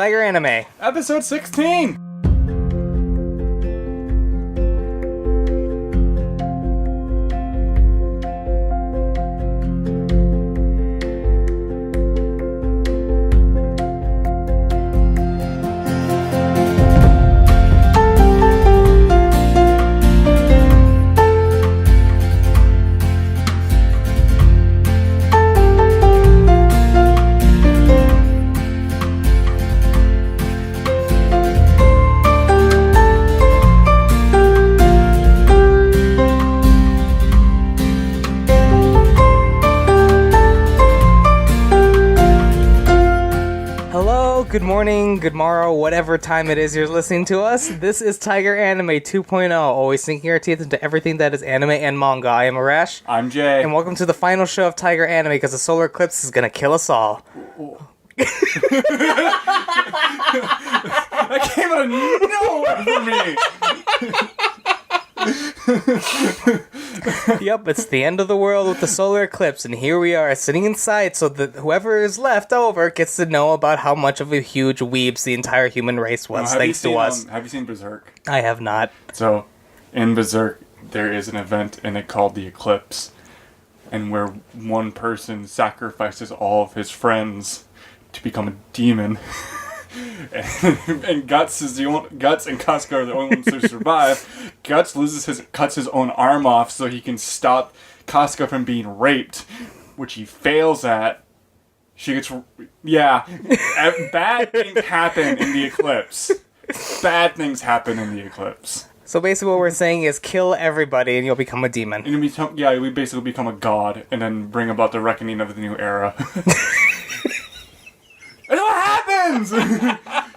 Tiger Anime. Episode 16! Good morning, good morrow, whatever time it is you're listening to us. This is Tiger Anime 2.0, always sinking our teeth into everything that is anime and manga. I am Arash. I'm Jae. And welcome to the final show of Tiger Anime, because the solar eclipse is going to kill us all. That came out of nowhere for me! Yep, it's the end of the world with the solar eclipse, and here we are sitting inside so that whoever is left over gets to know about how much of a huge weebs the entire human race was, thanks to us. Have you seen Berserk? I have not. So, in Berserk, there is an event in it called the Eclipse, and where one person sacrifices all of his friends to become a demon. and Guts and Casca are the only ones to survive. Guts cuts his own arm off so he can stop Casca from being raped, which he fails at. Bad things happen in the Eclipse. Bad things happen in the Eclipse. So basically what we're saying is kill everybody and you'll become a demon. We basically become a god and then bring about the reckoning of the new era. And what happens?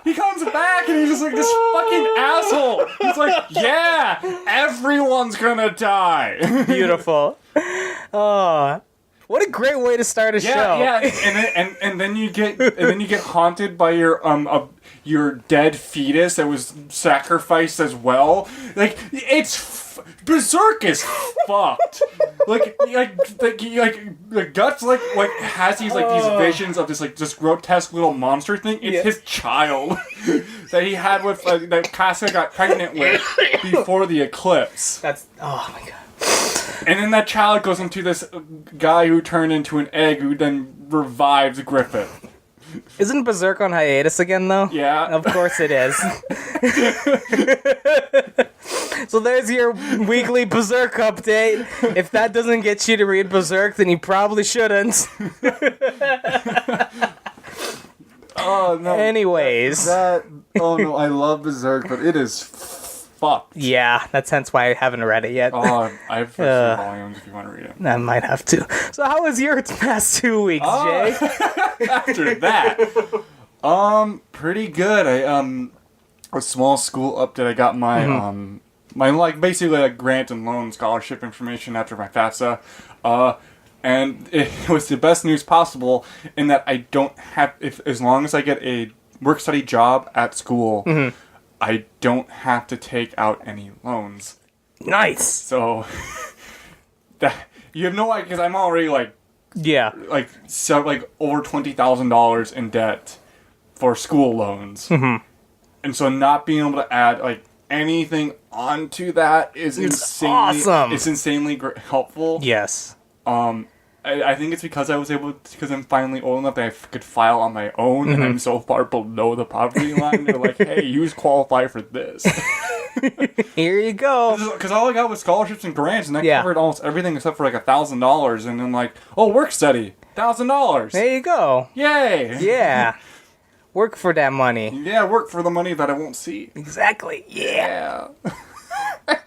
He comes back and he's just like this fucking asshole. He's like, yeah, everyone's gonna die. Beautiful. Oh, what a great way to start a show. Yeah, and then you get haunted by your dead fetus that was sacrificed as well. Like Berserk is fucked. Like Guts has these visions of this grotesque little monster thing. It's his child that he had with that Casca got pregnant with before the eclipse. Oh my god. And then that child goes into this guy who turned into an egg who then revives Griffith. Isn't Berserk on hiatus again, though? Yeah. Of course it is. So there's your weekly Berserk update. If that doesn't get you to read Berserk, then you probably shouldn't. Oh, no. Anyways. I love Berserk, but it is fucked. Yeah, that's hence why I haven't read it yet. Oh, I have 3 volumes if you want to read it. I might have to. So how was your past 2 weeks, Jay? After that, pretty good. A small school update. I got my basically grant and loan scholarship information after my FAFSA. And it was the best news possible in that I don't have, as long as I get a work-study job at school, I don't have to take out any loans. Nice! So, you have no idea, because I'm already over $20,000 in debt for school loans. Mm-hmm. And so not being able to add, anything onto that is awesome. It's insanely helpful. Yes. I think it's because I'm finally old enough that I could file on my own, and I'm so far below the poverty line. They're like, hey, you qualify for this. Here you go. Because all I got was scholarships and grants, and that covered almost everything except for $1,000. And then work study, $1,000. There you go. Yay. Yeah. Work for that money. Yeah, work for the money that I won't see. Exactly. Yeah. But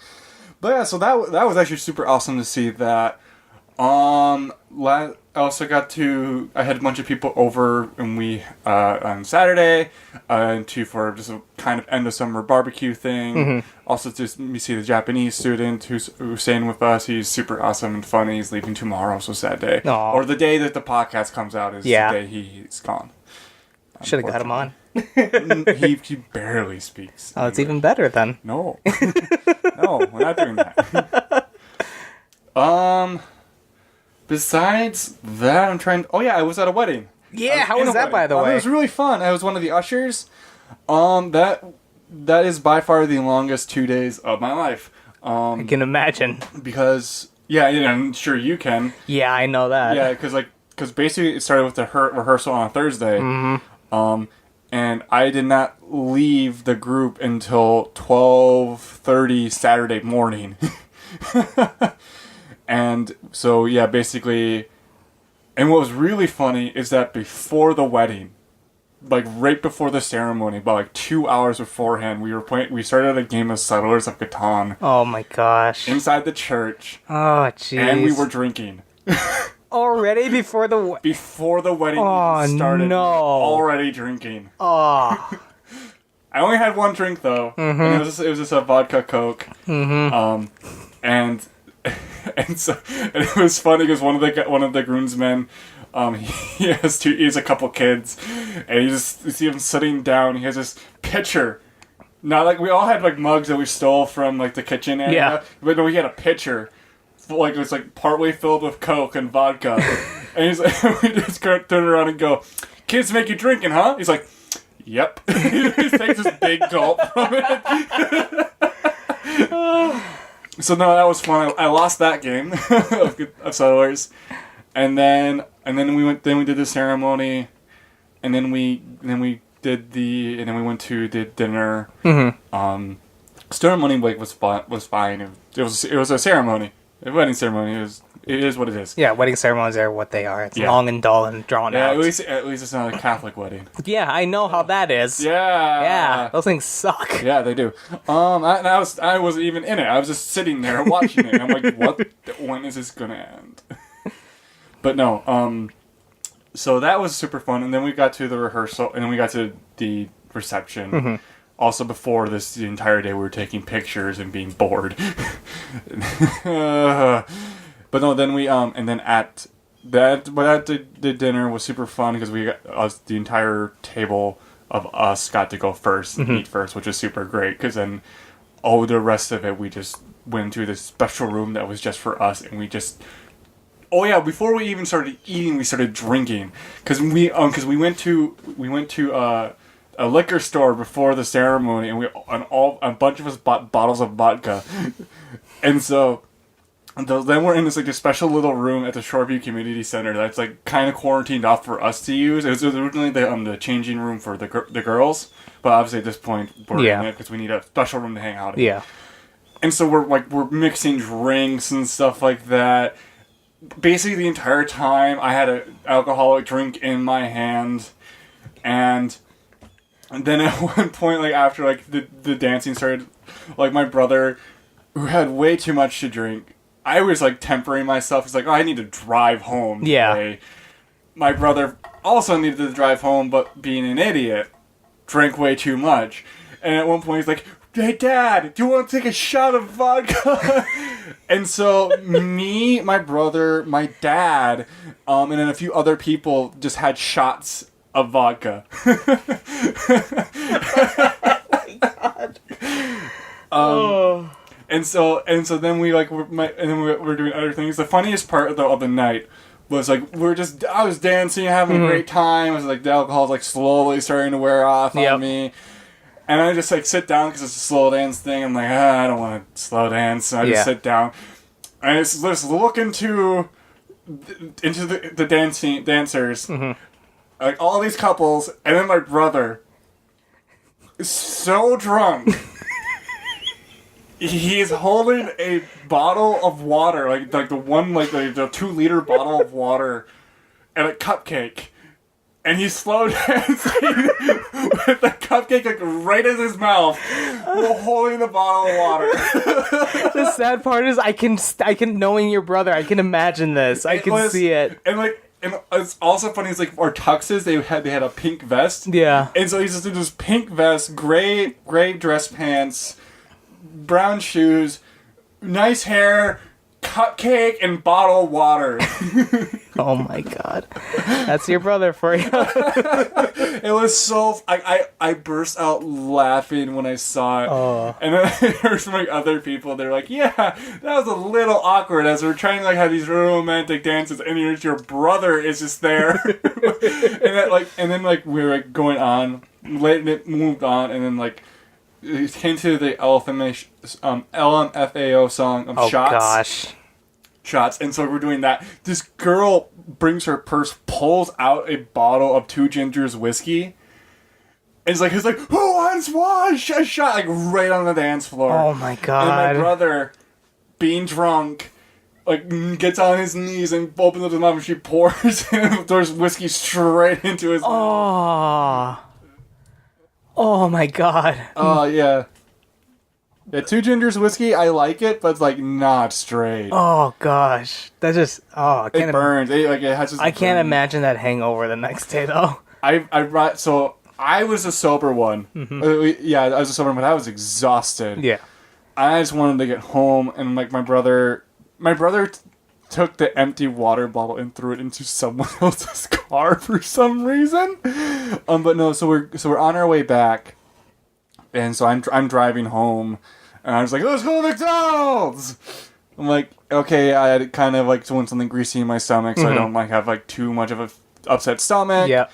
yeah, so that was actually super awesome to see that. I also I had a bunch of people over, and we on Saturday for just a kind of end of summer barbecue thing. Mm-hmm. Also, just me see the Japanese student who's staying with us. He's super awesome and funny. He's leaving tomorrow, so sad day. Aww. Or the day that the podcast comes out is the day he's gone. Should have got him on. he barely speaks. Oh, it's even better then. No, no, we're not doing that. Besides that, I was at a wedding. Yeah, how was that, by the way? It was really fun. I was one of the ushers. That is by far the longest 2 days of my life. I can imagine. Because, yeah, I'm sure you can. Yeah, I know that. Yeah, because basically it started with the rehearsal on a Thursday. Mm-hmm. And I did not leave the group until 12:30 Saturday morning. And so, yeah, basically... And what was really funny is that before the wedding, like right before the ceremony, about like 2 hours beforehand, we started a game of Settlers of Catan. Oh my gosh. Inside the church. Oh jeez. And we were drinking. Already before the wedding started. No. Already drinking. Oh. I only had one drink though. Mm-hmm. And it was just a vodka Coke. Mm-hmm. And it was funny because one of the groomsmen, he has a couple kids, and you see him sitting down. He has this pitcher, not like we all had like mugs that we stole from like the kitchen area, but no, he had a pitcher, like it was like partway filled with Coke and vodka, and he's like, we just turn around and go, "Kids make you drinking, huh?" He's like, "Yep." He just takes this big gulp from it. So no, that was fun. I lost that game of Settlers, and then we did the ceremony, and then we went to the dinner. Mm-hmm. Ceremony was fine. It was a ceremony, a wedding ceremony. It is what it is. Yeah, wedding ceremonies are what they are. It's long and dull and drawn out. At least it's not a Catholic wedding. Yeah, I know how that is. Yeah, those things suck. Yeah, they do. I wasn't even in it. I was just sitting there watching it. And I'm like, what? When is this gonna end? But no. So that was super fun, and then we got to the rehearsal, and then we got to the reception. Mm-hmm. Also, before this, the entire day we were taking pictures and being bored. But no, then we and then at the dinner was super fun because the entire table of us got to go first and eat first, which was super great. Because then all the rest of it, we just went to this special room that was just for us, and we just. Oh yeah! Before we even started eating, we started drinking because we went to a liquor store before the ceremony, and a bunch of us bought bottles of vodka, and so. Then we're in this like a special little room at the Shoreview Community Center that's like kind of quarantined off for us to use. It was originally the changing room for the girls, but obviously at this point we're in it because we need a special room to hang out in. Yeah. And so we're mixing drinks and stuff like that. Basically the entire time I had an alcoholic drink in my hand, and then at one point like after like the dancing started, like my brother who had way too much to drink. I was, like, tempering myself. He's like, I need to drive home today. My brother also needed to drive home, but being an idiot, drank way too much. And at one point, he's like, hey, Dad, do you want to take a shot of vodka? And so me, my brother, my dad, and then a few other people just had shots of vodka. Oh, my God. And so then we we're doing other things. The funniest part of the night was like I was dancing, having a great time. It was like the alcohol's like slowly starting to wear off on me, and I just like sit down because it's a slow dance thing. I'm like, I don't want to slow dance, so I just sit down, and I just look into the dancers, like all these couples, and then my brother is so drunk. He's holding a bottle of water, like the 2-liter bottle of water, and a cupcake, and he's slow dancing with the cupcake like right in his mouth, while holding the bottle of water. The sad part is, I can knowing your brother, I can imagine this. I can see it, and it's also funny. It's like our tuxes. They had a pink vest. Yeah, and so he's just in this pink vest, gray dress pants. Brown shoes, nice hair, cupcake and bottled water. Oh my god. That's your brother for you. It was so... I burst out laughing when I saw it. Oh. And then I heard from like other people, they're like, yeah, that was a little awkward as we're trying to like have these romantic dances and your brother is just there. and then we were like going on, letting it moved on, and then like it came to the LMFAO song of Shots. Oh gosh. Shots, and so we're doing that. This girl brings her purse, pulls out a bottle of Two Gingers whiskey, and it's like, who wants one? A shot, like right on the dance floor. Oh my god. And my brother, being drunk, like gets on his knees and opens up his mouth and she pours and pours whiskey straight into his mouth. Oh my god. Oh yeah. Yeah, Two Gingers whiskey, I like it, but it's like not straight. Oh gosh, that just it burns. It has just I can't imagine that hangover the next day though. So I was a sober one. Mm-hmm. I was a sober one, but I was exhausted. Yeah, I just wanted to get home, and like my brother took the empty water bottle and threw it into someone else's car for some reason. But no, so we're on our way back, and so I'm driving home. And I was like, let's go to McDonald's! I'm like, okay, I had kind of like want something greasy in my stomach, so I don't like have like too much of a upset stomach. Yeah.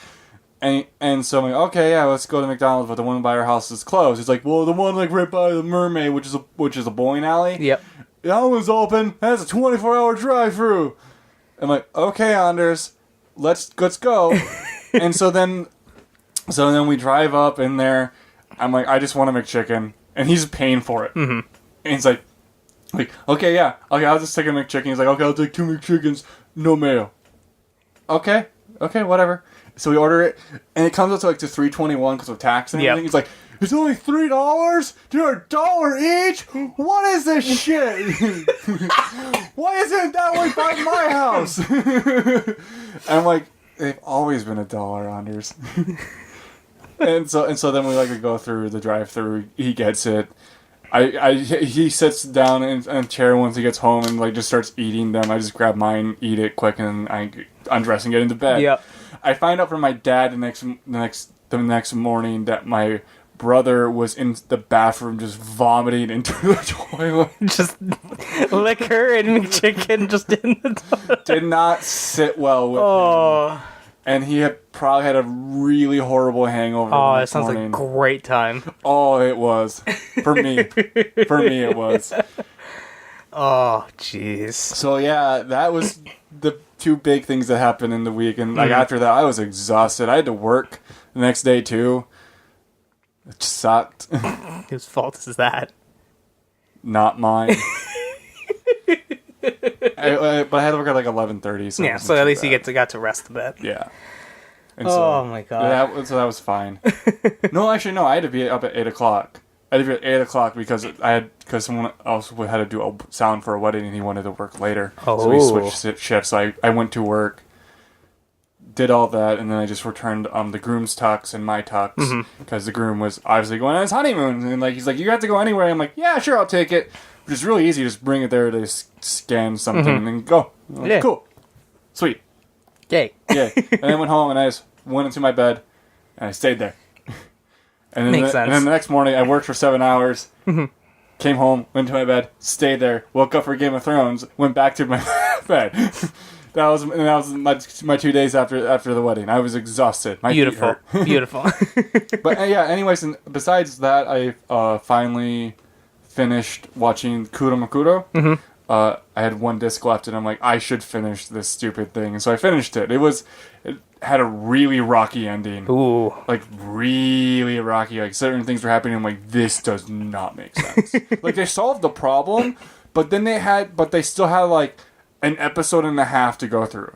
And so I'm like, okay, yeah, let's go to McDonald's, but the one by our house is closed. He's like, well, the one like right by the Mermaid, which is a bowling alley. Yep. That one's open. That's a 24-hour drive-through. I'm like, okay, Anders, let's go. And so then we drive up in there. I'm like, I just want a McChicken. And he's paying for it. Mm-hmm. And he's like, okay, yeah. Okay, I'll just take a McChicken. He's like, okay, I'll take 2 McChickens, no mayo. Okay, whatever. So we order it, and it comes up to like to $3.21 because of tax and everything. He's like, it's only $3? They're $1 each? What is this shit? Why isn't it that way by my house? And I'm like, they've always been $1, Anders. And so then we go through the drive-thru. He gets it. He sits down in a chair once he gets home and like just starts eating them. I just grab mine, eat it quick, and I undress and get into bed. Yep. I find out from my dad the next morning that my brother was in the bathroom just vomiting into the toilet. Just liquor and McChicken just in the toilet. Did not sit well with him. And he had probably had a really horrible hangover. Oh, it sounds like a great time. Oh, it was. For me. For me, it was. Oh, jeez. So, yeah, that was the 2 big things that happened in the week. And, after that, I was exhausted. I had to work the next day, too. It sucked. Whose fault is that? Not mine. But I had to work at like 11:30. So yeah, so at least you got to rest a bit. Yeah. And oh my god. So that was fine. No, actually, no. I had to be up at 8 o'clock. I had to be at 8 o'clock because someone else had to do a sound for a wedding and he wanted to work later. Oh. So we switched shifts. So I went to work, did all that, and then I just returned the groom's tux and my tux because the groom was obviously going on his honeymoon, and like he's like, you have to go anywhere. I'm like, yeah, sure, I'll take it. Which is really easy. Just bring it there to scan something and then go. Like, yeah. Cool. Sweet. Yay. Yeah. And then I went home and I just went into my bed and I stayed there. And then Makes sense. And then the next morning I worked for 7 hours. Came home, went to my bed, stayed there, woke up for Game of Thrones, went back to my bed. That was my 2 days after the wedding. I was exhausted. My Beautiful. Beautiful. But yeah, anyways, and besides that, I finally finished watching Kuromakuro. I had 1 disc left, and I'm like, I should finish this stupid thing. And so I finished it. It had a really rocky ending. Ooh. Like, really rocky. Like, certain things were happening. I'm like, this does not make sense. Like, they solved the problem, but then they still had, like, an episode and a half to go through.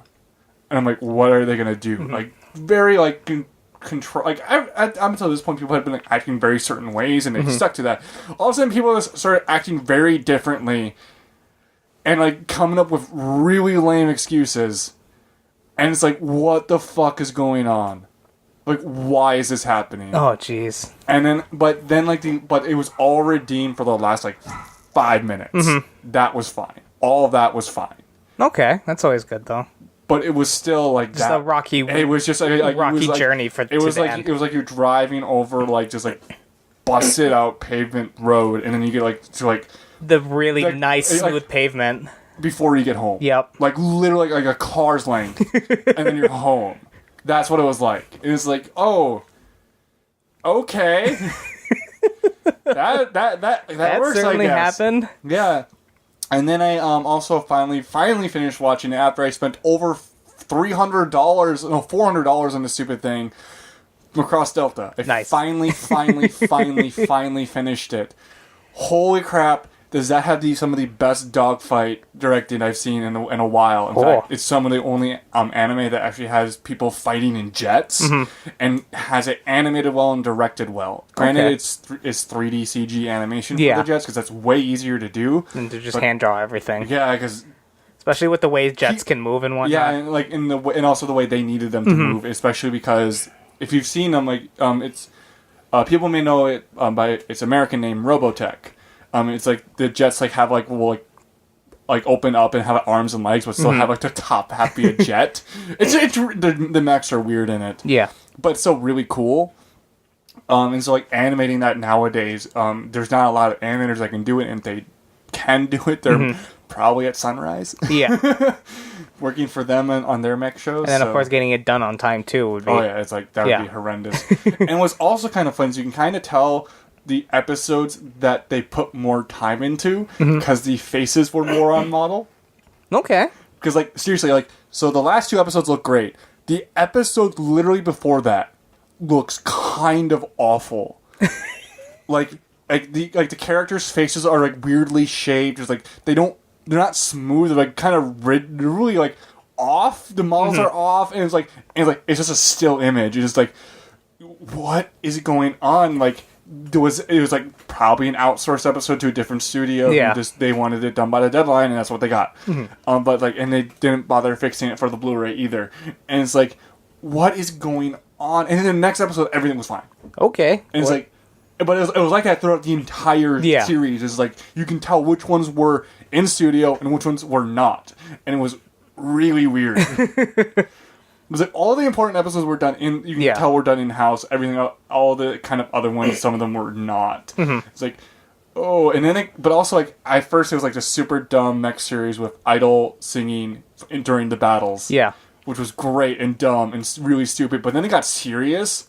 And I'm like, what are they going to do? Like, very, like, control. Like, up until this point, people had been like acting very certain ways, and they stuck to that. All of a sudden, people just started acting very differently, and like coming up with really lame excuses. And it's like, what the fuck is going on? Like, why is this happening? Oh, jeez. And then, but it was all redeemed for the last like 5 minutes. That was fine. all of that was fine. Okay, that's always good though. But it was still like Just a rocky. It was just like rocky journey for. It was like it was like you're driving over like just like busted out pavement road, and then you get like to like the really like, nice smooth pavement before you get home. Yep. Like literally like a car's length, and then you're home. That's what it was like. It was like, oh, okay. that works. Certainly I guess. happened. Yeah. And then I also finally finished watching it after I spent over $400 on this stupid thing. Macross Delta. I Nice. finally finished it. Holy crap! Does that have some of the best dogfight directing I've seen in a while? In fact, it's some of the only anime that actually has people fighting in jets and has it animated well and directed well. Granted, it's 3D CG animation for the jets because that's way easier to do And to just hand draw everything. Yeah, because especially with the way jets can move and whatnot. yeah, and like and also the way they needed them to move, especially because if you've seen them, like it's people may know it by its American name, Robotech. It's like the jets like have like open up and have arms and legs, but still have like the top half be a jet. it's the mechs are weird in it. Yeah, but it's still really cool. And so like animating that nowadays, there's not a lot of animators that can do it, and if they can do it, they're probably at Sunrise. Yeah. Working for them on their mech shows. And then, of course, getting it done on time, too, would be... Oh, yeah, it's like, that would be horrendous. And what's also kind of fun is you can kind of tell the episodes that they put more time into because the faces were more on model. Okay. Because, like, seriously, like, so the last 2 episodes look great. The episode literally before that looks kind of awful. like the characters' faces are, like, weirdly shaped. It's like, they're not smooth. They're, like, kind of they're really, like, off. The models are off. And it's just a still image. It's just like, what is going on? Like, it was like probably an outsourced episode to a different studio. Yeah. Just they wanted it done by the deadline, and that's what they got. But like, and they didn't bother fixing it for the Blu-ray either. And it's like, what is going on? And in the next episode, everything was fine. Okay. And it's like, but it was like that throughout the entire series. It's like you can tell which ones were in studio and which ones were not, and it was really weird. It was like all the important episodes were done in. You can tell were done in house. Everything, all the kind of other ones, some of them were not. It's like, oh, and then but also like at first it was like this super dumb mech series with idol singing during the battles. Yeah, which was great and dumb and really stupid. But then it got serious,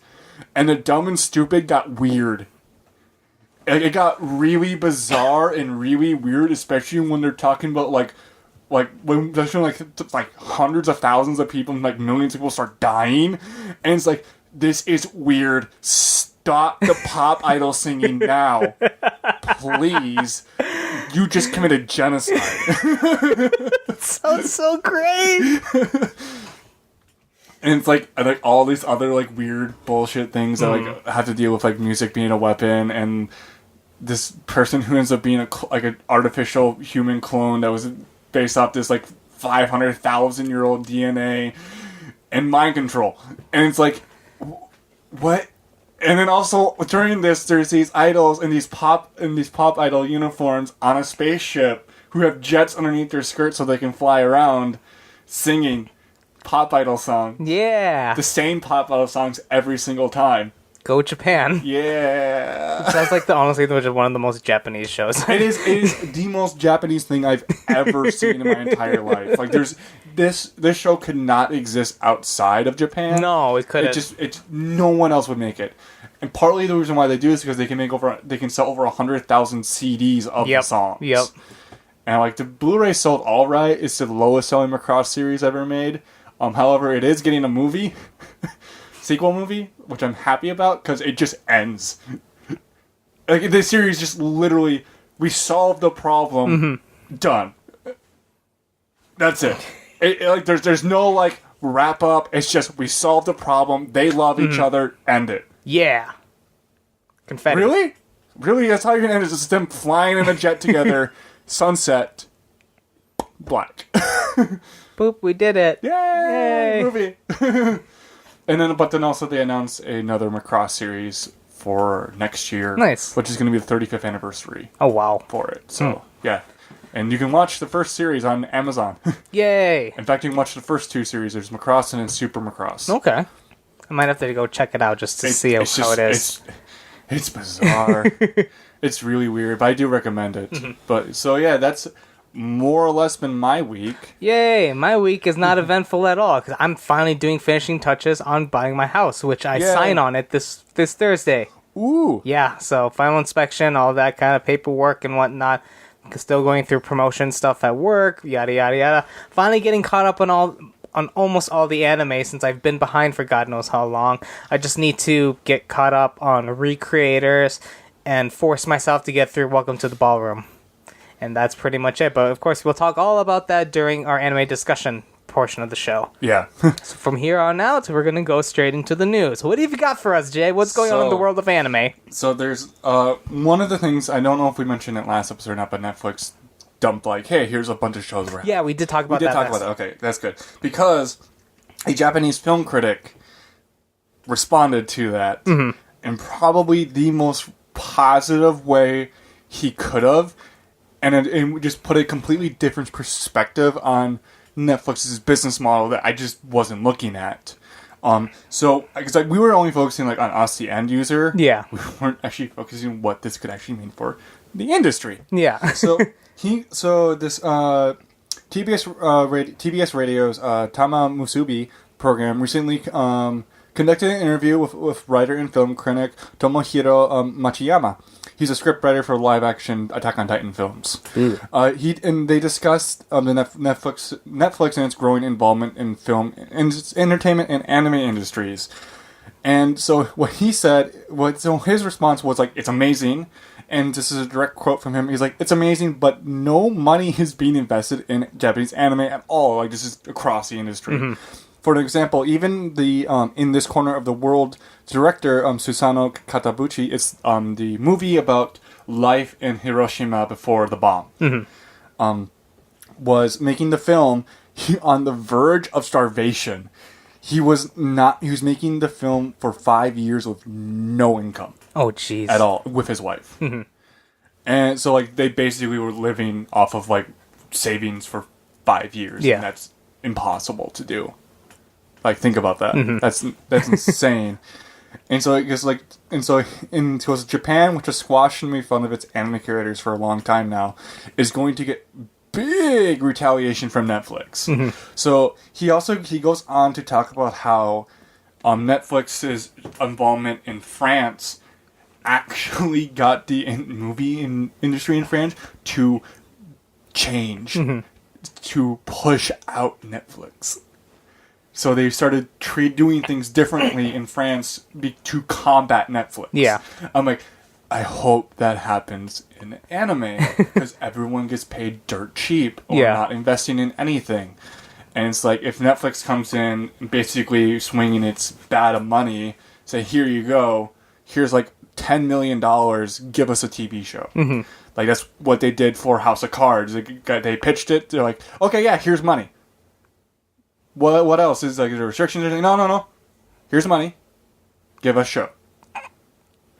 and the dumb and stupid got weird. It got really bizarre and really weird, especially when they're talking about like when they're showing like hundreds of thousands of people and like millions of people start dying, and it's like, this is weird. Stop the pop idol singing now, please. You just committed genocide. That sounds so great. And it's like all these other like weird bullshit things that like have to deal with like music being a weapon, and this person who ends up being like an artificial human clone that was based off this like 500,000-year-old DNA and mind control. And it's like, what? And then also during this, there's these idols in these pop idol uniforms on a spaceship who have jets underneath their skirts so they can fly around, singing pop idol songs. Yeah, the same pop idol songs every single time. Go Japan. Yeah. It sounds like honestly one of the most Japanese shows. It is the most Japanese thing I've ever seen in my entire life. Like this show could not exist outside of Japan. No, it couldn't. No one else would make it. And partly the reason why they do this is because they can sell over 100,000 CDs of the songs. Yep. And like the Blu-ray sold all right. It's the lowest selling Macross series ever made. However, it is getting a movie. Sequel movie, which I'm happy about because it just ends. Like this series just literally, we solved the problem, done. That's it. Like there's no like wrap up. It's just we solved the problem. They love each other. End it. Yeah. Confetti. Really? That's how you're gonna end it? Just them flying in a jet together. Sunset. Black. Boop. We did it. Yay! Movie. But then also they announced another Macross series for next year. Nice. Which is going to be the 35th anniversary. Oh, wow. For it. So, yeah. And you can watch the first series on Amazon. Yay! In fact, you can watch the first 2 series. There's Macross and then Super Macross. Okay. I might have to go check it out just to see how it is. It's bizarre. It's really weird, but I do recommend it. But so yeah, that's more or less been my week. Yay! My week is not eventful at all because I'm finally doing finishing touches on buying my house, which I sign on it this Thursday. Ooh. Yeah, so final inspection, all that kind of paperwork and whatnot. Still going through promotion stuff at work, yada yada yada. Finally getting caught up on almost all the anime since I've been behind for God knows how long. I just need to get caught up on Recreators and force myself to get through Welcome to the Ballroom. And that's pretty much it. But of course, we'll talk all about that during our anime discussion portion of the show. Yeah. So from here on out, we're going to go straight into the news. What have you got for us, Jay? What's going on in the world of anime? So there's one of the things, I don't know if we mentioned it last episode or not, but Netflix dumped like, hey, here's a bunch of shows we're having. Yeah, we did talk about that. Okay, that's good. Because a Japanese film critic responded to that in probably the most positive way he could have, and it just put a completely different perspective on Netflix's business model that I just wasn't looking at. So because we were only focusing on us, the end user. Yeah, we weren't actually focusing on what this could actually mean for the industry. Yeah. So this TBS Radio's Tama Musubi program recently conducted an interview with writer and film critic Tomohiro Machiyama. He's a scriptwriter for live-action Attack on Titan films. They discussed the Netflix and its growing involvement in film, entertainment, and anime industries. And so what he said, his response was it's amazing. And this is a direct quote from him. He's like, it's amazing, but no money is being invested in Japanese anime at all. This is across the industry. For example, even the In This Corner of the World director, Susano Katabuchi, it's the movie about life in Hiroshima before the bomb, was making the film on the verge of starvation. He was making the film for 5 years with no income. Oh, jeez. At all, with his wife. And so, they basically were living off of, savings for 5 years. Yeah. And that's impossible to do. Think about that. That's insane. And so, because Japan, which has squashed and made fun of its anime creators for a long time now, is going to get big retaliation from Netflix. So, he goes on to talk about how Netflix's involvement in France actually got the movie industry in France to change, to push out Netflix. So they started doing things differently in France to combat Netflix. Yeah. I'm like, I hope that happens in anime because everyone gets paid dirt cheap or not investing in anything. And it's if Netflix comes in basically swinging its bat of money, say, here you go, here's $10 million, give us a TV show. That's what they did for House of Cards. They pitched it, they're like, okay, yeah, here's money. What else? Is there restrictions or anything? No. Here's money. Give us a show.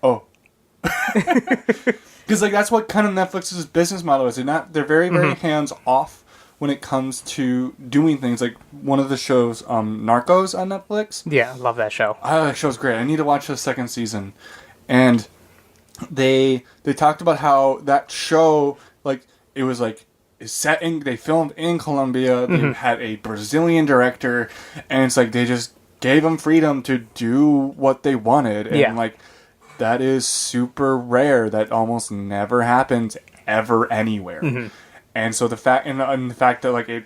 Oh. Because that's what kind of Netflix's business model is. They're very, very hands off when it comes to doing things. One of the shows, Narcos on Netflix. Yeah, love that show. That show's great. I need to watch the second season. And they talked about how that show, it was they filmed in Colombia. They had a Brazilian director, and it's they just gave them freedom to do what they wanted. And that is super rare. That almost never happens ever anywhere. And so the fact that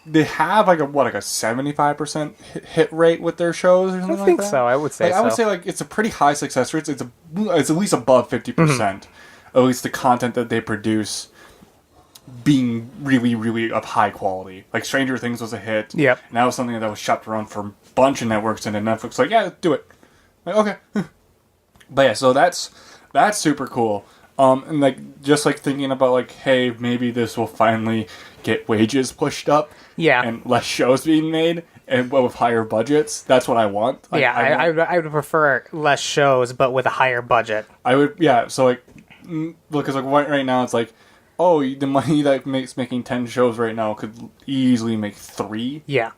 they have a 75% hit rate with their shows or something like that. I think so. I would say I would say it's a pretty high success rate. It's at least above 50%. At least the content that they produce being really, really of high quality. Stranger Things was a hit. Yep. And that was something that was shopped around for a bunch of networks, and then Netflix yeah, do it. Okay. But yeah, so that's super cool. And just thinking about hey, maybe this will finally get wages pushed up. Yeah. And less shows being made, and with higher budgets. That's what I want. I would prefer less shows, but with a higher budget. I would, yeah. So because right now it's oh, the money that makes making 10 shows right now could easily make 3. Yeah.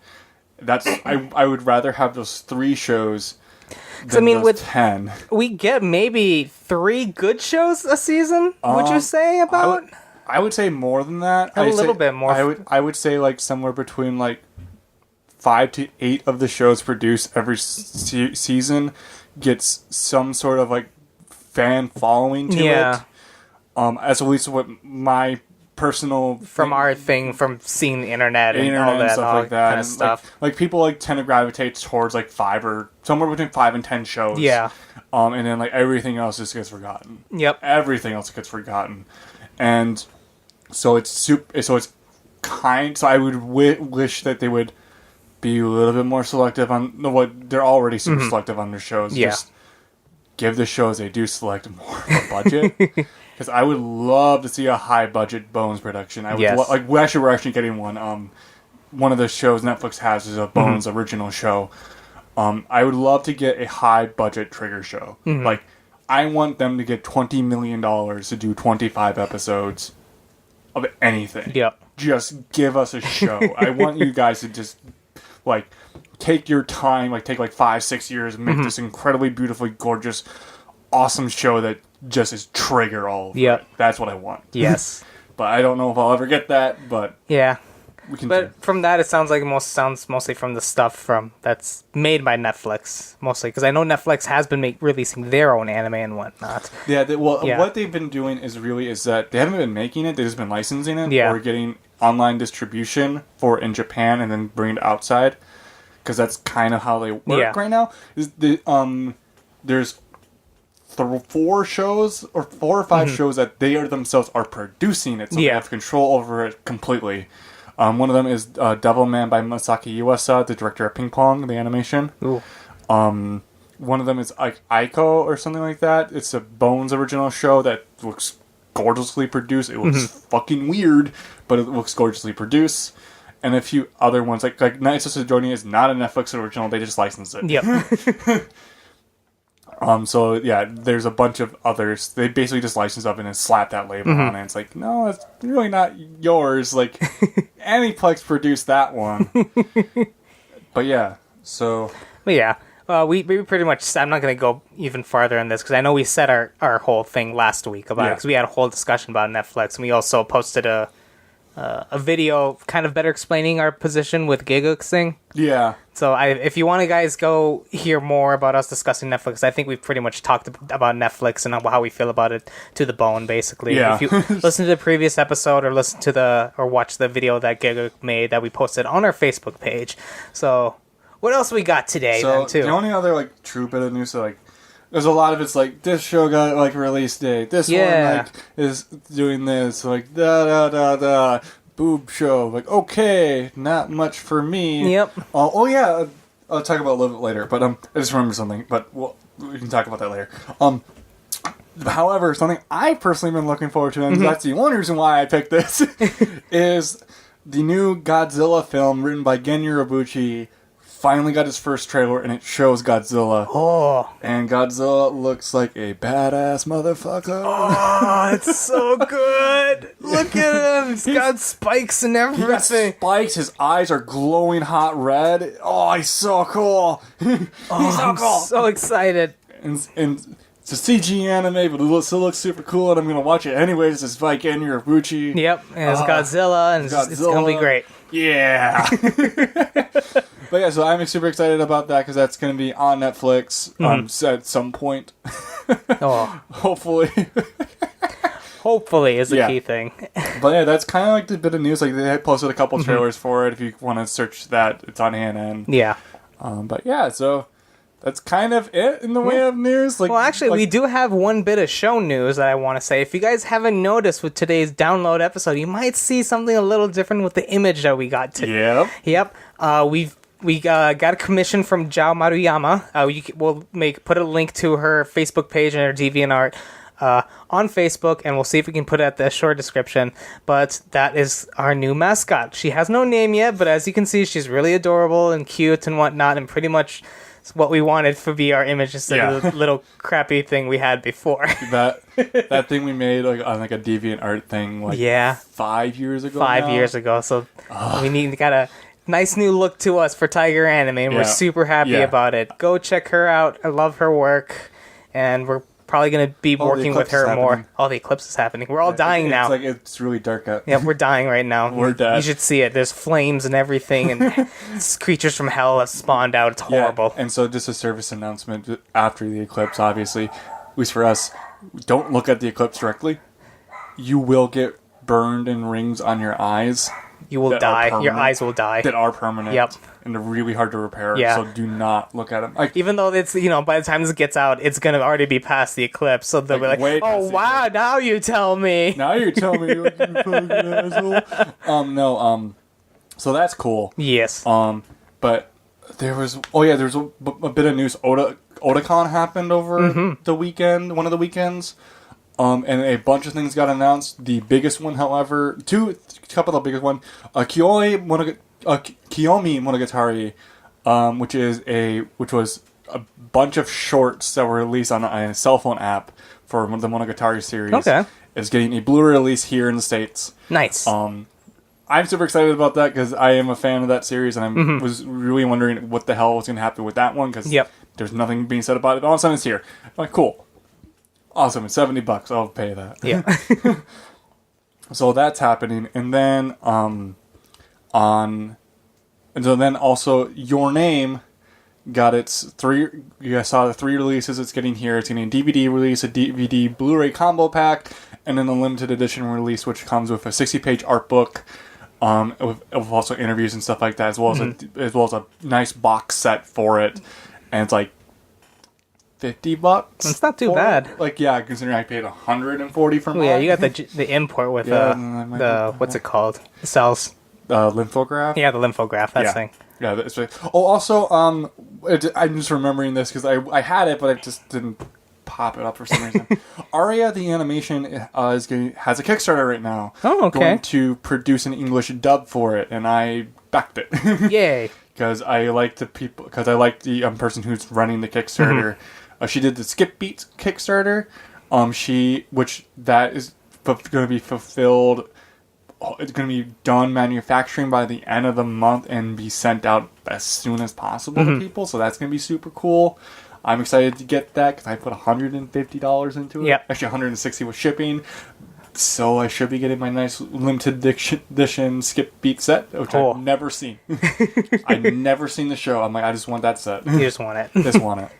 That's I would rather have those 3 shows than I mean, those with 10. We get maybe 3 good shows a season, would you say about? I would say more than that. A little bit more. I would say like somewhere between like 5 to 8 of the shows produced every season gets some sort of like fan following to it. As at least what my personal from seeing the internet and all that, stuff like that, kind of stuff. Like people like tend to gravitate towards like 5 or somewhere between 5 and 10 shows. Yeah. And then like everything else just gets forgotten. Yep. Everything else gets forgotten, and so it's kind. So I would wish that they would be a little bit more selective on what they're already super selective on their shows. Yeah. Just give the shows they do select more of a budget. Because I would love to see a high budget Bones production. I would we're actually getting one. One of the shows Netflix has is a Bones original show. I would love to get a high budget Trigger show. Like I want them to get $20 million to do 25 episodes of anything. Yep. Just give us a show. I want you guys to just like take your time, like take like 5-6 years, and make this incredibly beautifully gorgeous, awesome show that just is Trigger all over it. That's what I want. Yes. But I don't know if I'll ever get that, but yeah. We can But from that, it sounds like mostly from the stuff that's made by Netflix, mostly. Because I know Netflix has been releasing their own anime and whatnot. Yeah, what they've been doing is that they haven't been making it, they've just been licensing it, or getting online distribution for in Japan and then bringing it outside. Because that's kind of how they work right now. There's 4 shows or 4 or 5 shows that they themselves are producing it, so they have control over it completely. One of them is Devilman by Masaki Yuasa, the director of Ping Pong, the animation. Ooh. One of them is like Aiko or something like that. It's a Bones original show that looks gorgeously produced. It looks fucking weird, but it looks gorgeously produced. And a few other ones, like Night Sister Journey is not a Netflix original, they just licensed it. Yep. So yeah, there's a bunch of others. They basically just license up and then slap that label on it. It's like, no, it's really not yours. Like, Aniplex produced that one. But yeah, so. But yeah, we pretty much. I'm not going to go even farther in this because I know we said our whole thing last week about it because we had a whole discussion about Netflix, and we also posted a video kind of better explaining our position with Gigax thing. Yeah. So if you want to guys go hear more about us discussing Netflix, I think we've pretty much talked about Netflix and how we feel about it to the bone, basically. Yeah. If you listen to the previous episode or watch the video that Gigax made that we posted on our Facebook page. So what else we got today then too? The only other like true bit of news there's a lot of it's like this show got like release date. This one like is doing this like da boob show. Like okay, not much for me. Yep. I'll talk about it a little bit later. But I just remember something. But we can talk about that later. However, something I've personally been looking forward to, and that's the only reason why I picked this, is the new Godzilla film written by Gen Urobuchi. Finally got his first trailer, and it shows Godzilla. Oh. And Godzilla looks like a badass motherfucker. Oh, it's so good. Look at him. He's got spikes and everything. He got spikes. His eyes are glowing hot red. Oh, he's so cool. He's so cool. I'm so excited. And it's a CG anime, but it still looks super cool, and I'm going to watch it anyways. It's by Gen Urobuchi. Yep, and it's Godzilla, and it's going to be great. Yeah. But yeah, so I'm super excited about that because that's going to be on Netflix at some point. Hopefully. Hopefully is the key thing. But yeah, that's kind of like the bit of news. Like they had posted a couple trailers for it. If you want to search that, it's on ANN. Yeah. But yeah, so that's kind of it in the way of news. Well, actually, we do have one bit of show news that I want to say. If you guys haven't noticed with today's download episode, you might see something a little different with the image that we got today. Yep. We got a commission from Jau Maruyama. We'll put a link to her Facebook page and her DeviantArt on Facebook, and we'll see if we can put it at the short description. But that is our new mascot. She has no name yet, but as you can see, she's really adorable and cute and whatnot, and pretty much what we wanted to be our image instead of the little crappy thing we had before. that thing we made like on like a DeviantArt thing 5 years ago. 5 years ago. So we got a nice new look to us for Tiger Anime, and we're super happy about it. Go check her out. I love her work, and we're probably going to be working with her more. All the Eclipse is happening. We're all dying now. It's really dark out. Yeah, we're dying right now. We're dead. You should see it. There's flames and everything, and creatures from hell have spawned out. It's horrible. And so just a service announcement after the Eclipse, obviously, at least for us, don't look at the Eclipse directly. You will get burned and rings on your eyes. You will die. Your eyes will die. That are permanent. Yep. And they're really hard to repair. Yeah. So do not look at them. Even though it's, by the time this gets out, it's going to already be past the Eclipse. So they'll be like, oh, wow, now you tell me. Now you're telling me, you fucking asshole. So that's cool. Yes. But there was a bit of news. Otakon happened over the weekend, one of the weekends. And a bunch of things got announced. The biggest one, however, a couple of the biggest one, Kiyomi Monogatari, which was a bunch of shorts that were released on a cell phone app for the Monogatari series. Okay. Is getting a Blu-ray release here in the States. Nice. I'm super excited about that because I am a fan of that series, and I was really wondering what the hell was going to happen with that one because there's nothing being said about it. All of a sudden, it's here. I'm like, cool. Awesome, it's $70. I'll pay that. Yeah. So that's happening, and then also Your Name got its 3. You guys saw the 3 releases it's getting here. It's getting a DVD release, a DVD Blu-ray combo pack, and then a limited edition release, which comes with a 60-page art book, with also interviews and stuff like that, as well as a nice box set for it, and it's like $50. It's not too bad. Considering I paid $140 for mine. Yeah, you got the import with the what's it called? The cells. Lymphograph. Yeah, the lymphograph. That thing. Yeah, that's right. Oh, also, I'm just remembering this because I had it, but I just didn't pop it up for some reason. Aria the animation has a Kickstarter right now. Oh, okay. Going to produce an English dub for it, and I backed it. Yay! Because I like the person who's running the Kickstarter. She did the Skip Beats Kickstarter, that is going to be fulfilled. It's going to be done manufacturing by the end of the month and be sent out as soon as possible to people. So that's going to be super cool. I'm excited to get that because I put $150 into it. Yep. Actually, $160 with shipping. So I should be getting my nice limited edition Skip Beat set, which I've never seen. I've never seen the show. I'm like, I just want that set. You just want it. Just want it.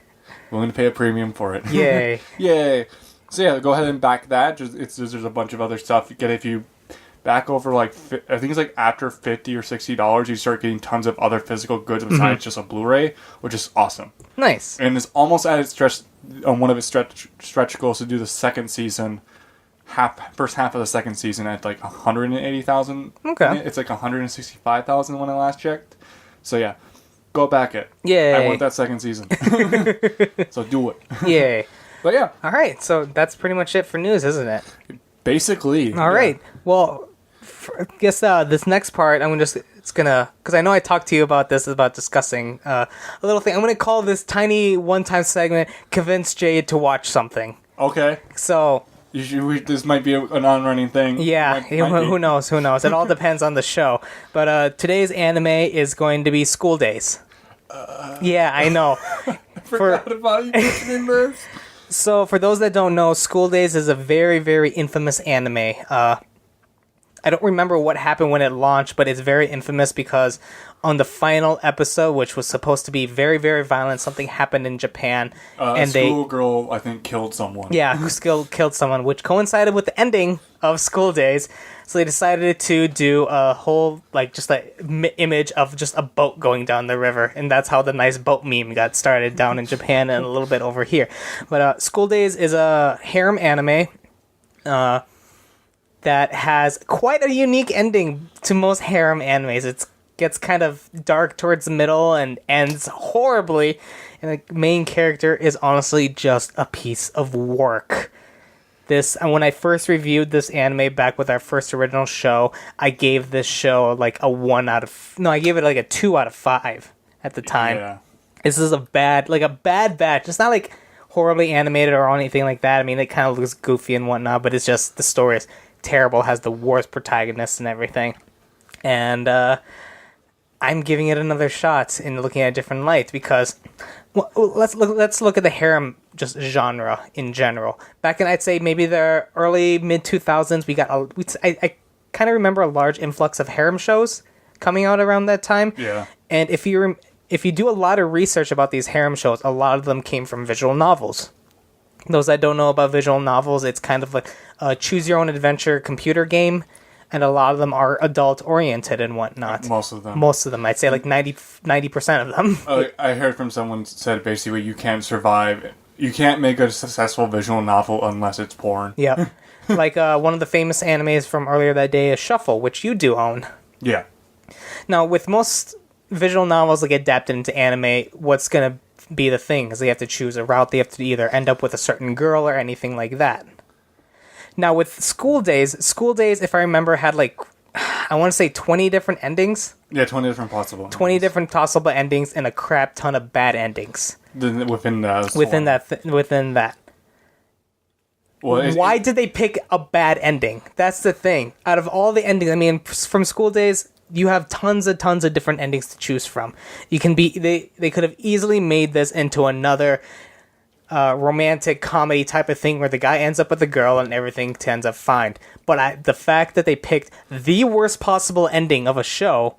Willing to pay a premium for it. Yay. Yay. So yeah, go ahead and back that. There's a bunch of other stuff you get if you back over I think it's like after $50 or $60, you start getting tons of other physical goods besides just a Blu-ray, which is awesome. Nice. And it's almost at its stretch on one of its stretch goals to do the second season. First half of the second season at like 180,000. Okay. It's like 165,000 when I last checked. So yeah, go back it. Yay. I want that second season. So do it. Yay. But yeah. All right. So that's pretty much it for news, isn't it? Basically. All right. Well, I guess this next part, because I know I talked to you about discussing a little thing. I'm going to call this tiny one-time segment, Convince Jade to watch something. Okay. So... this might be an on-running thing. Yeah, who knows? It all depends on the show. But today's anime is going to be School Days. Yeah, I know. Forgot about you mentioning this. So, for those that don't know, School Days is a very, very infamous anime. I don't remember what happened when it launched, but it's very infamous because on the final episode, which was supposed to be very, very violent, something happened in Japan. And a schoolgirl, I think, killed someone. Yeah, who killed someone, which coincided with the ending of School Days. So they decided to do a whole, just image of just a boat going down the river. And that's how the nice boat meme got started down in Japan and a little bit over here. But School Days is a harem anime that has quite a unique ending to most harem animes. It gets kind of dark towards the middle and ends horribly. And the main character is honestly just a piece of work. When I first reviewed this anime back with our first original show, I gave this show I gave it a 2 out of 5 at the time. Yeah. This is a bad batch. It's not like horribly animated or anything like that. I mean, it kind of looks goofy and whatnot, but it's just the story is terrible, has the worst protagonists and everything. And I'm giving it another shot in looking at a different light because let's look at the harem just genre in general. Back in, I'd say, maybe the early mid 2000s, I kind of remember a large influx of harem shows coming out around that time. Yeah. And if you do a lot of research about these harem shows, a lot of them came from visual novels. Those that don't know about visual novels, it's kind of like a choose-your-own-adventure computer game, and a lot of them are adult-oriented and whatnot. Most of them. Most of them. I'd say like 90% of them. I heard from someone said basically you can't survive, you can't make a successful visual novel unless it's porn. Yeah. Like one of the famous animes from earlier that day is Shuffle, which you do own. Yeah. Now, with most visual novels that get adapted into anime, what's going to be the thing is they have to choose a route. They have to either end up with a certain girl or anything like that. Now, with School Days, if I remember, had like, I want to say 20 different endings. Yeah, 20 different possible. 20 different possible endings and a crap ton of bad endings. Within that. Within that. Well, Why did they pick a bad ending? That's the thing. Out of all the endings, I mean, from School Days, you have tons of different endings to choose from. You can be they could have easily made this into another romantic comedy type of thing where the guy ends up with the girl and everything ends up fine. But the fact that they picked the worst possible ending of a show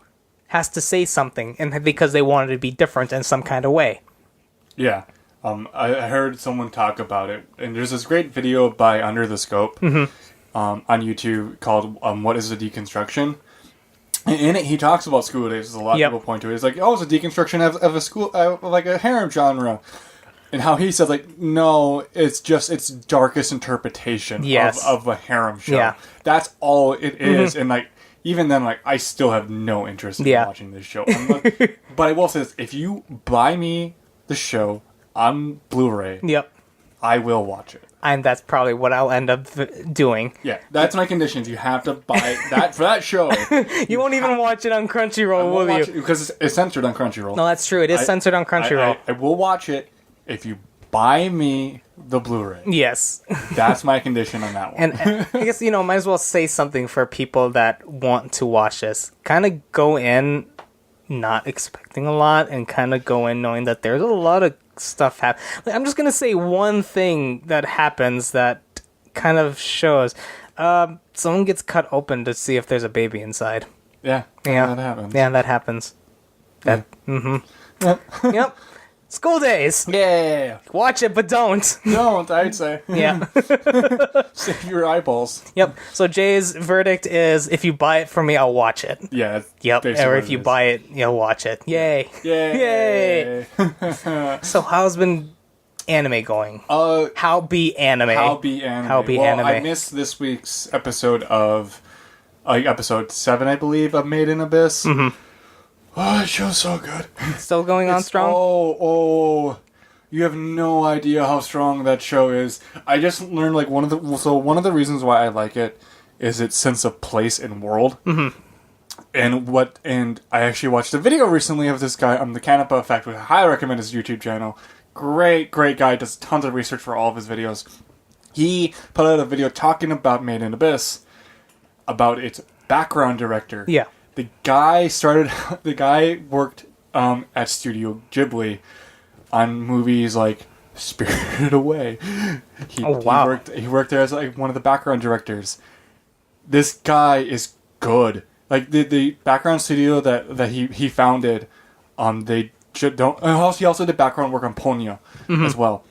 has to say something, and because they wanted to be different in some kind of way. Yeah. I heard someone talk about it, and there's this great video by Under the Scope on YouTube called What is a Deconstruction? In it, he talks about School Days, as a lot of people point to it. It's like, oh, it's a deconstruction of a school, like a harem genre. And how he said, like, no, it's just its darkest interpretation of a harem show. Yeah. That's all it is. And, like, even then, like, I still have no interest in watching this show. But I will say this, if you buy me the show on Blu-ray, I will watch it. And that's probably what I'll end up doing. Yeah, that's my conditions. You have to buy that for that show. You won't even watch it on Crunchyroll, will you? Because it's censored on Crunchyroll. No, that's true. It is censored on Crunchyroll. I will watch it if you buy me the Blu-ray. Yes. That's my condition on that one. And I guess, might as well say something for people that want to watch this. Kind of go in not expecting a lot and kind of go in knowing that there's a lot of stuff happening. Like, I'm just going to say one thing that happens that kind of shows. Someone gets cut open to see if there's a baby inside. Yeah. That happens. Yeah, that happens. Yep. School Days. Yeah. Watch it, but don't. Don't, I'd say. Yeah. Save your eyeballs. Yep. So Jay's verdict is, if you buy it for me, I'll watch it. Yeah. Yep. Or if you buy it, you'll watch it. Yay. Yay. So how's been anime going? How be anime? Well, I missed this week's episode of episode 7, I believe, of Made in Abyss. Mm-hmm. Oh, that show's so good. Still going on strong? Oh, you have no idea how strong that show is. I just learned, like, one of the reasons why I like it is its sense of place and world. Mm-hmm. And I actually watched a video recently of this guy on the Canapa Effect, which I highly recommend his YouTube channel. Great guy, does tons of research for all of his videos. He put out a video talking about Made in Abyss, about its background director. Yeah. The guy worked at Studio Ghibli on movies like Spirited Away. He worked there as like one of the background directors. This guy is good. Like the background studio that he founded, he also did background work on Ponyo as well.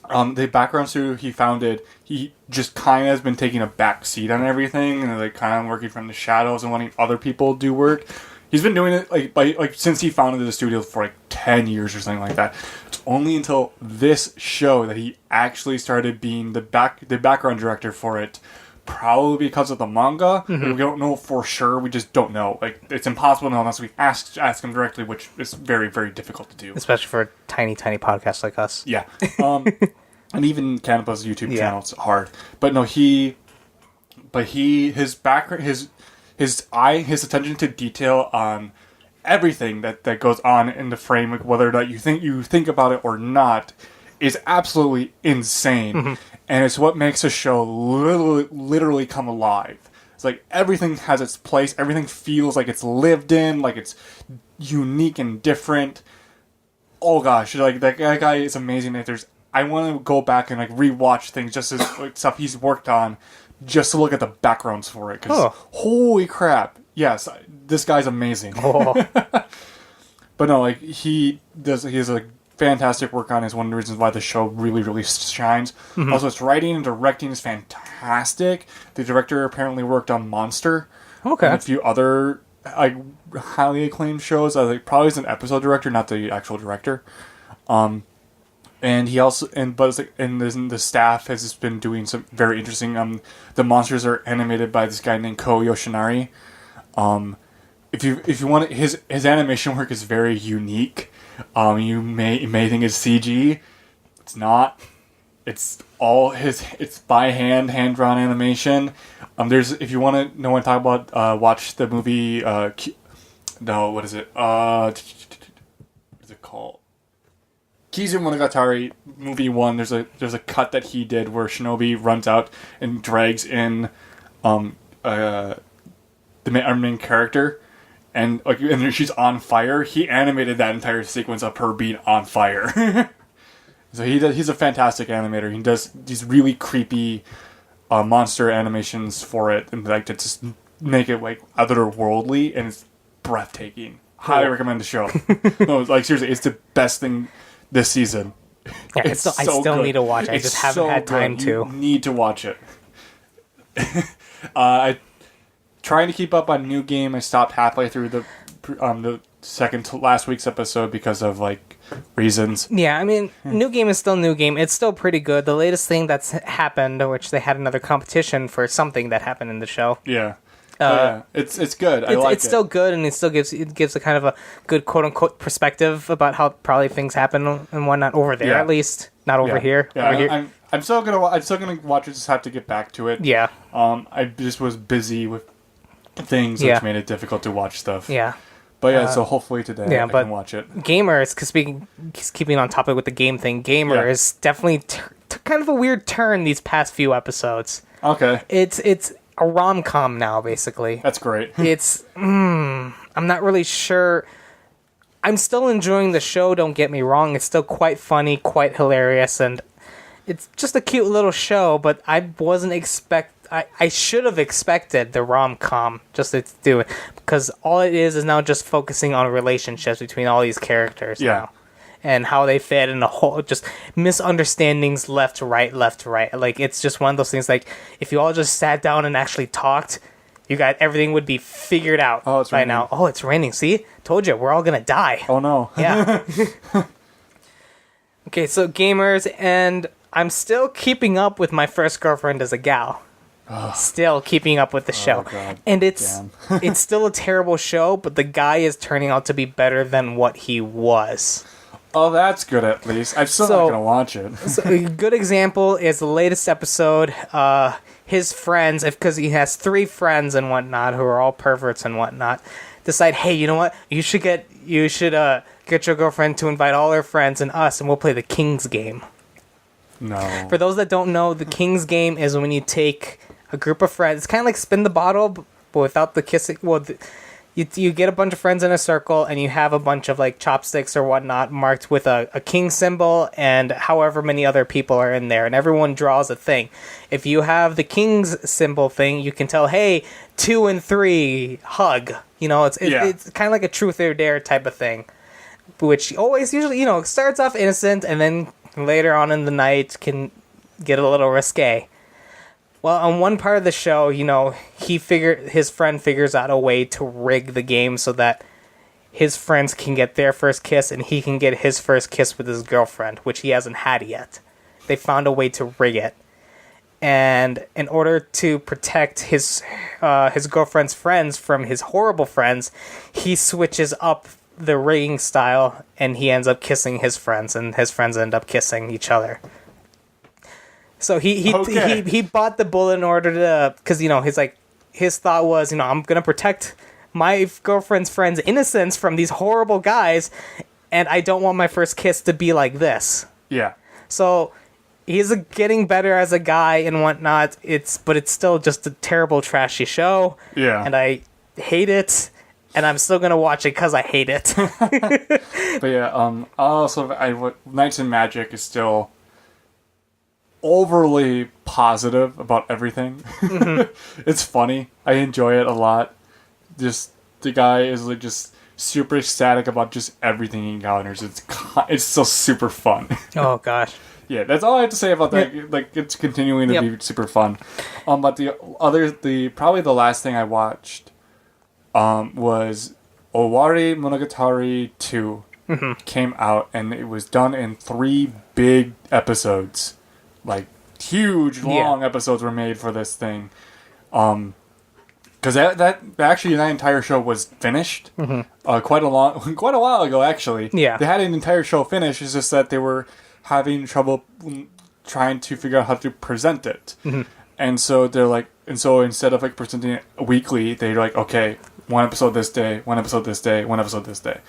The background studio he founded, he just kind of has been taking a back seat on everything, and like kind of working from the shadows and letting other people do work. He's been doing it since he founded the studio for like 10 years or something like that. It's only until this show that he actually started being the background director for it. Probably because of the manga. Mm-hmm. We don't know for sure. We just don't know. Like, it's impossible to know unless we ask him directly, which is very, very difficult to do. Especially for a tiny, tiny podcast like us. Yeah. And even Canapa's YouTube channel, it's hard. But no, his background, his attention to detail on everything that goes on in the frame, like whether or not you think about it or not, is absolutely insane. And it's what makes a show literally come alive. It's like everything has its place. Everything feels like it's lived in, like it's unique and different. Oh gosh, like that guy is amazing. I want to go back and like rewatch things, just as like, stuff he's worked on, just to look at the backgrounds for it. Because holy crap, yes, this guy's amazing. But no, like he has a fantastic work on. Is one of the reasons why the show really shines. Also, its writing and directing is fantastic. The director apparently worked on Monster, and a few other like highly acclaimed shows. I think probably is an episode director, not the actual director. And he also the staff has just been doing some very interesting. The monsters are animated by this guy named Ko Yoshinari. If you want his animation work is very unique. You may think it's CG. It's not. It's all it's by hand drawn animation. If you want to know what I'm talking about, watch the movie. What is it? What is it called? Kizu Monogatari movie 1. There's a cut that he did where Shinobi runs out and drags in our main character. And she's on fire. He animated that entire sequence of her being on fire. So he's a fantastic animator. He does these really creepy monster animations for it, and like to just make it like otherworldly, and it's breathtaking. Highly recommend the show. No, like seriously, it's the best thing this season. Yeah, I still need to watch it. I just haven't had time to. You need to watch it. I trying to keep up on New Game. I stopped halfway through the second to last week's episode because of like reasons. Yeah, I mean, New Game is still New Game. It's still pretty good. The latest thing that's happened, which they had another competition for something that happened in the show. Yeah. It's good. It's still good, and it still gives a kind of a good quote unquote perspective about how probably things happen and whatnot over there, at least not over here. Yeah, over here. I'm still gonna watch it. Just have to get back to it. Yeah. I just was busy with things which made it difficult to watch stuff. Yeah. But so hopefully today I can watch it. Gamers, because keeping on topic with the game thing, Gamers definitely kind of a weird turn these past few episodes. Okay. It's a rom-com now, basically. That's great. It's I'm not really sure. I'm still enjoying the show, don't get me wrong. It's still quite funny, quite hilarious, and it's just a cute little show, but I should have expected the rom-com just to do it, because all it is now just focusing on relationships between all these characters now. And how they fit in a whole, just misunderstandings left to right. Like, it's just one of those things, like, if you all just sat down and actually talked, everything would be figured out by now. Oh, it's raining. See? Told you, we're all gonna die. Oh, no. Yeah. Okay, so Gamers, and I'm still keeping up with My First Girlfriend as a Gal. Still keeping up with the show. God. And it's still a terrible show, but the guy is turning out to be better than what he was. Oh, that's good at least. I'm still not going to watch it. So a good example is the latest episode. His friends, because he has 3 friends and whatnot who are all perverts and whatnot, decide, hey, you know what? You should get your girlfriend to invite all her friends and us, and we'll play the King's Game. No. For those that don't know, the King's Game is when you take a group of friends. It's kind of like Spin the Bottle, but without the kissing. Well, you get a bunch of friends in a circle, and you have a bunch of like chopsticks or whatnot marked with a king symbol, and however many other people are in there, and everyone draws a thing. If you have the king's symbol thing, you can tell, hey, 2 and 3 hug. It's kind of like a truth or dare type of thing, which always usually starts off innocent, and then later on in the night can get a little risque. Well, on one part of the show, his friend figures out a way to rig the game so that his friends can get their first kiss and he can get his first kiss with his girlfriend, which he hasn't had yet. They found a way to rig it. And in order to protect his girlfriend's friends from his horrible friends, he switches up the rigging style, and he ends up kissing his friends, and his friends end up kissing each other. So he bought the bullet in order to, because his thought was, I'm gonna protect my girlfriend's friend's innocence from these horrible guys, and I don't want my first kiss to be like this. Yeah. So he's getting better as a guy and whatnot. But it's still just a terrible, trashy show. Yeah. And I hate it, and I'm still gonna watch it because I hate it. But yeah, Knights and Magic is still overly positive about everything. It's funny. I enjoy it a lot. Just the guy is like just super ecstatic about just everything he encounters. It's still super fun. Oh gosh. Yeah, that's all I have to say about that. Like, it's continuing to be super fun. But probably the last thing I watched, was Owari Monogatari 2 came out, and it was done in 3 big episodes. Like, huge, long episodes were made for this thing. Because that entire show was finished quite a while ago, actually. Yeah. They had an entire show finished, it's just that they were having trouble trying to figure out how to present it. And so they're like, instead of like presenting it weekly, they're like, okay, 1 episode this day, 1 episode this day, 1 episode this day.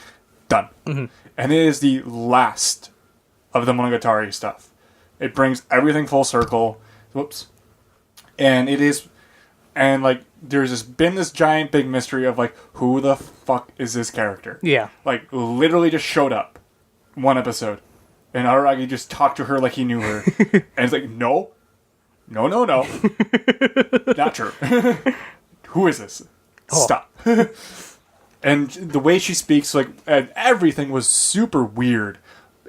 Done. And it is the last of the Monogatari stuff. It brings everything full circle. Whoops. And like, there's been this giant big mystery of like, who the fuck is this character? Yeah. Like, literally just showed up 1 episode. And Araragi just talked to her like he knew her. And it's like, no. Not true. Who is this? Stop. And the way she speaks, like, everything was super weird.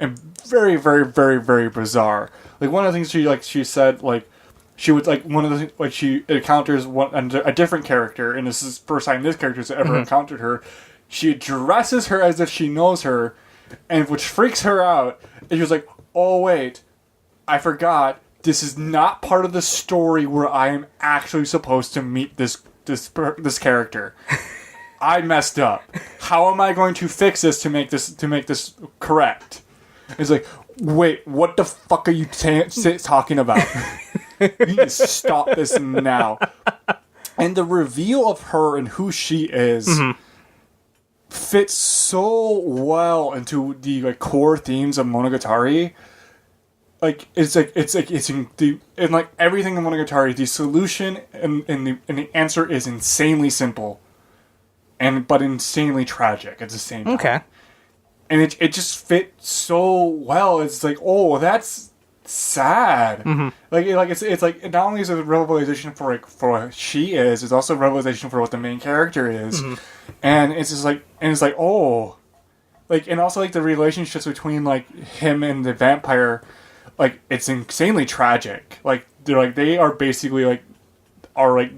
And very, very, very, very bizarre. Like, one of the things she said, like, she would, like, one of the things, like, she encounters a different character, and this is the first time this character's ever encountered her. She addresses her as if she knows her, and which freaks her out. And she was like, oh, wait, I forgot. This is not part of the story where I am actually supposed to meet this character. I messed up. How am I going to fix this to make this correct? It's like, wait, what the fuck are you talking about? You need to stop this now. And the reveal of her and who she is fits so well into the like core themes of Monogatari. Like it's in like everything in Monogatari, the solution and the answer is insanely simple, but insanely tragic at the same time. Okay. And it just fits so well. It's like, oh, that's sad. Like it's like not only is it a revelation for what she is, it's also a revelation for what the main character is. And it's just like, oh, like, and also like the relationships between like him and the vampire, like it's insanely tragic. Like they are basically like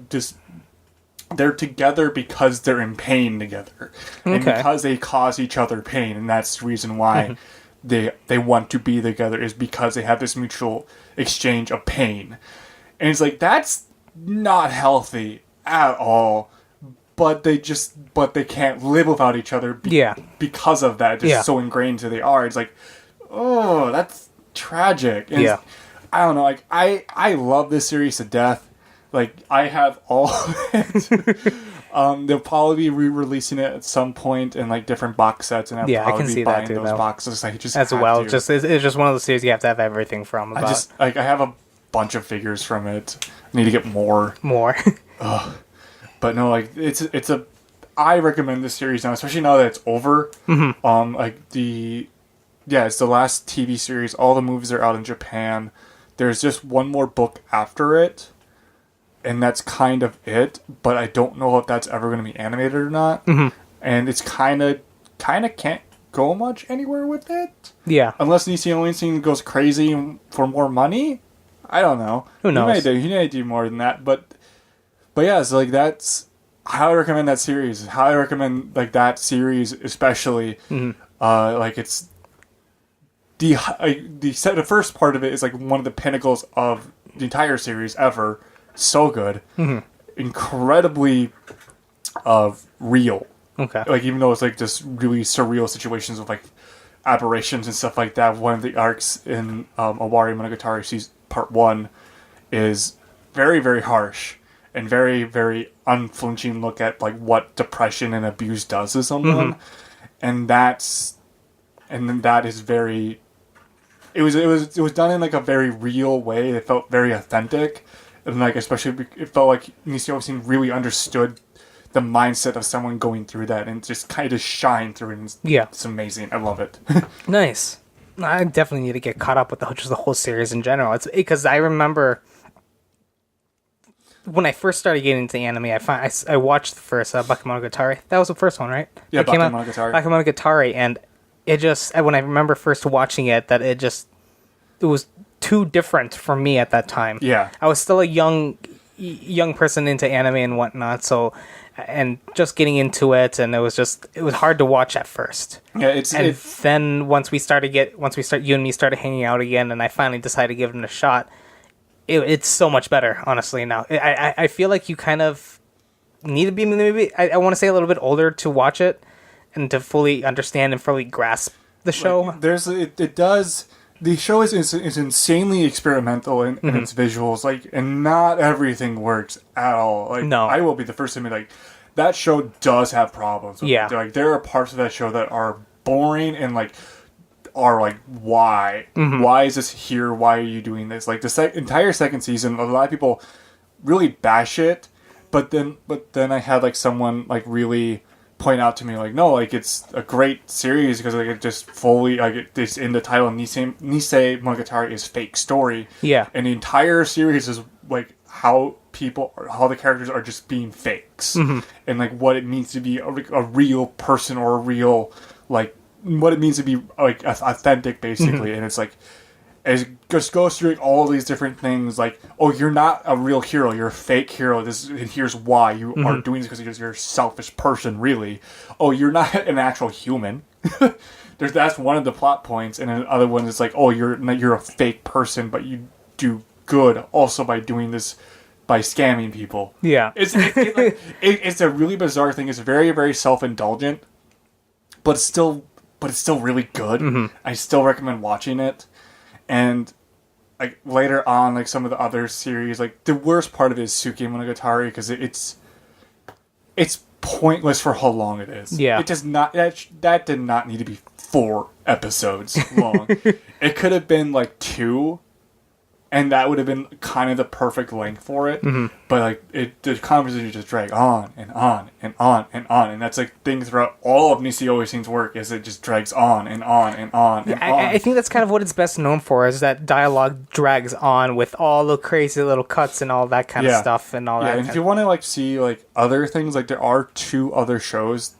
just they're together because they're in pain together, and because they cause each other pain, and that's the reason why they want to be together, is because they have this mutual exchange of pain. And it's like, that's not healthy at all. But they can't live without each other because of that. Just so ingrained to they are. It's like, oh, that's tragic. And I don't know, like I love this series to death. Like, I have all of it. They'll probably be re-releasing it at some point in like different box sets, and I'll probably be buying those boxes. I just as well. To. Just it's just one of those series you have to have everything from. I have a bunch of figures from it. I need to get more. But no, like I recommend this series now, especially now that it's over. It's the last TV series. All the movies are out in Japan. There's just one more book after it, and that's kind of it. But I don't know if that's ever going to be animated or not. And it's kind of can't go much anywhere with it. Yeah. Unless Nissan Only goes crazy for more money. I don't know. Who knows? He may do more than that, but yeah, so like I highly recommend that series. Highly recommend like that series especially. Like it's the first part of it is like one of the pinnacles of the entire series ever. So good, incredibly real. Okay. Like, even though it's like just really surreal situations with like aberrations and stuff like that. One of the arcs in Owari Monogatari Part 1 is very, very harsh. and very, very unflinching look at like what depression and abuse does to someone. And that is very. It was done in like a very real way. It felt very authentic, and like especially it felt like Nishio really understood the mindset of someone going through that, and just kind of shine through it. And it's amazing. I love it. Nice. I definitely need to get caught up with just the whole series in general. It's because I remember when I first started getting into anime, I watched the first Bakemonogatari. That was the first one, right? Yeah, Bakemonogatari. Bakemonogatari, and it just, when I remember first watching it, that it was too different for me at that time. Yeah. I was still a young person into anime and whatnot, so, and just getting into it, and it was hard to watch at first. Yeah, then once you and me started hanging out again, and I finally decided to give it a shot, it's so much better, honestly, now. I feel like you kind of need to be, maybe, I want to say a little bit older to watch it, and to fully understand and fully grasp the show. Like, the show is insanely experimental in its visuals, like, and not everything works at all. Like, no. I will be the first to admit, like, that show does have problems. Yeah. Like, there are parts of that show that are boring and, like, are like, why? Why is this here? Why are you doing this? Like, the entire second season, a lot of people really bash it, but then I had, like, someone, like, really point out to me, like, no, like, it's a great series because, like, it just fully, like, it's in the title, Nisei Monogatari is fake story. Yeah. And the entire series is, like, how the characters are just being fakes. And, like, what it means to be a real person or a real, like, what it means to be, like, authentic, basically. And it's, like, it just goes through all these different things, like, oh, you're not a real hero, you're a fake hero, and here's why you are doing this, because you're a selfish person, really. Oh, you're not an actual human. That's one of the plot points, and the other one is like, oh, you're a fake person, but you do good also by doing this, by scamming people. Yeah. It's a really bizarre thing. It's very, very self-indulgent, but it's still really good. I still recommend watching it. And, like, later on, like, some of the other series, like, the worst part of it is Suki Monogatari, because it's pointless for how long it is. Yeah. It does not, that did not need to be 4 episodes long. It could have been, like, 2, and that would have been kind of the perfect length for it. But, like, the conversation just drag on and on and on and on. And that's, like, thing throughout all of Nisio Oisin's work, is it just drags on and on and on and on. I think that's kind of what it's best known for, is that dialogue drags on with all the crazy little cuts and all that kind of stuff and all that. Yeah, and if you want to, like, see, like, other things, like, there are 2 other shows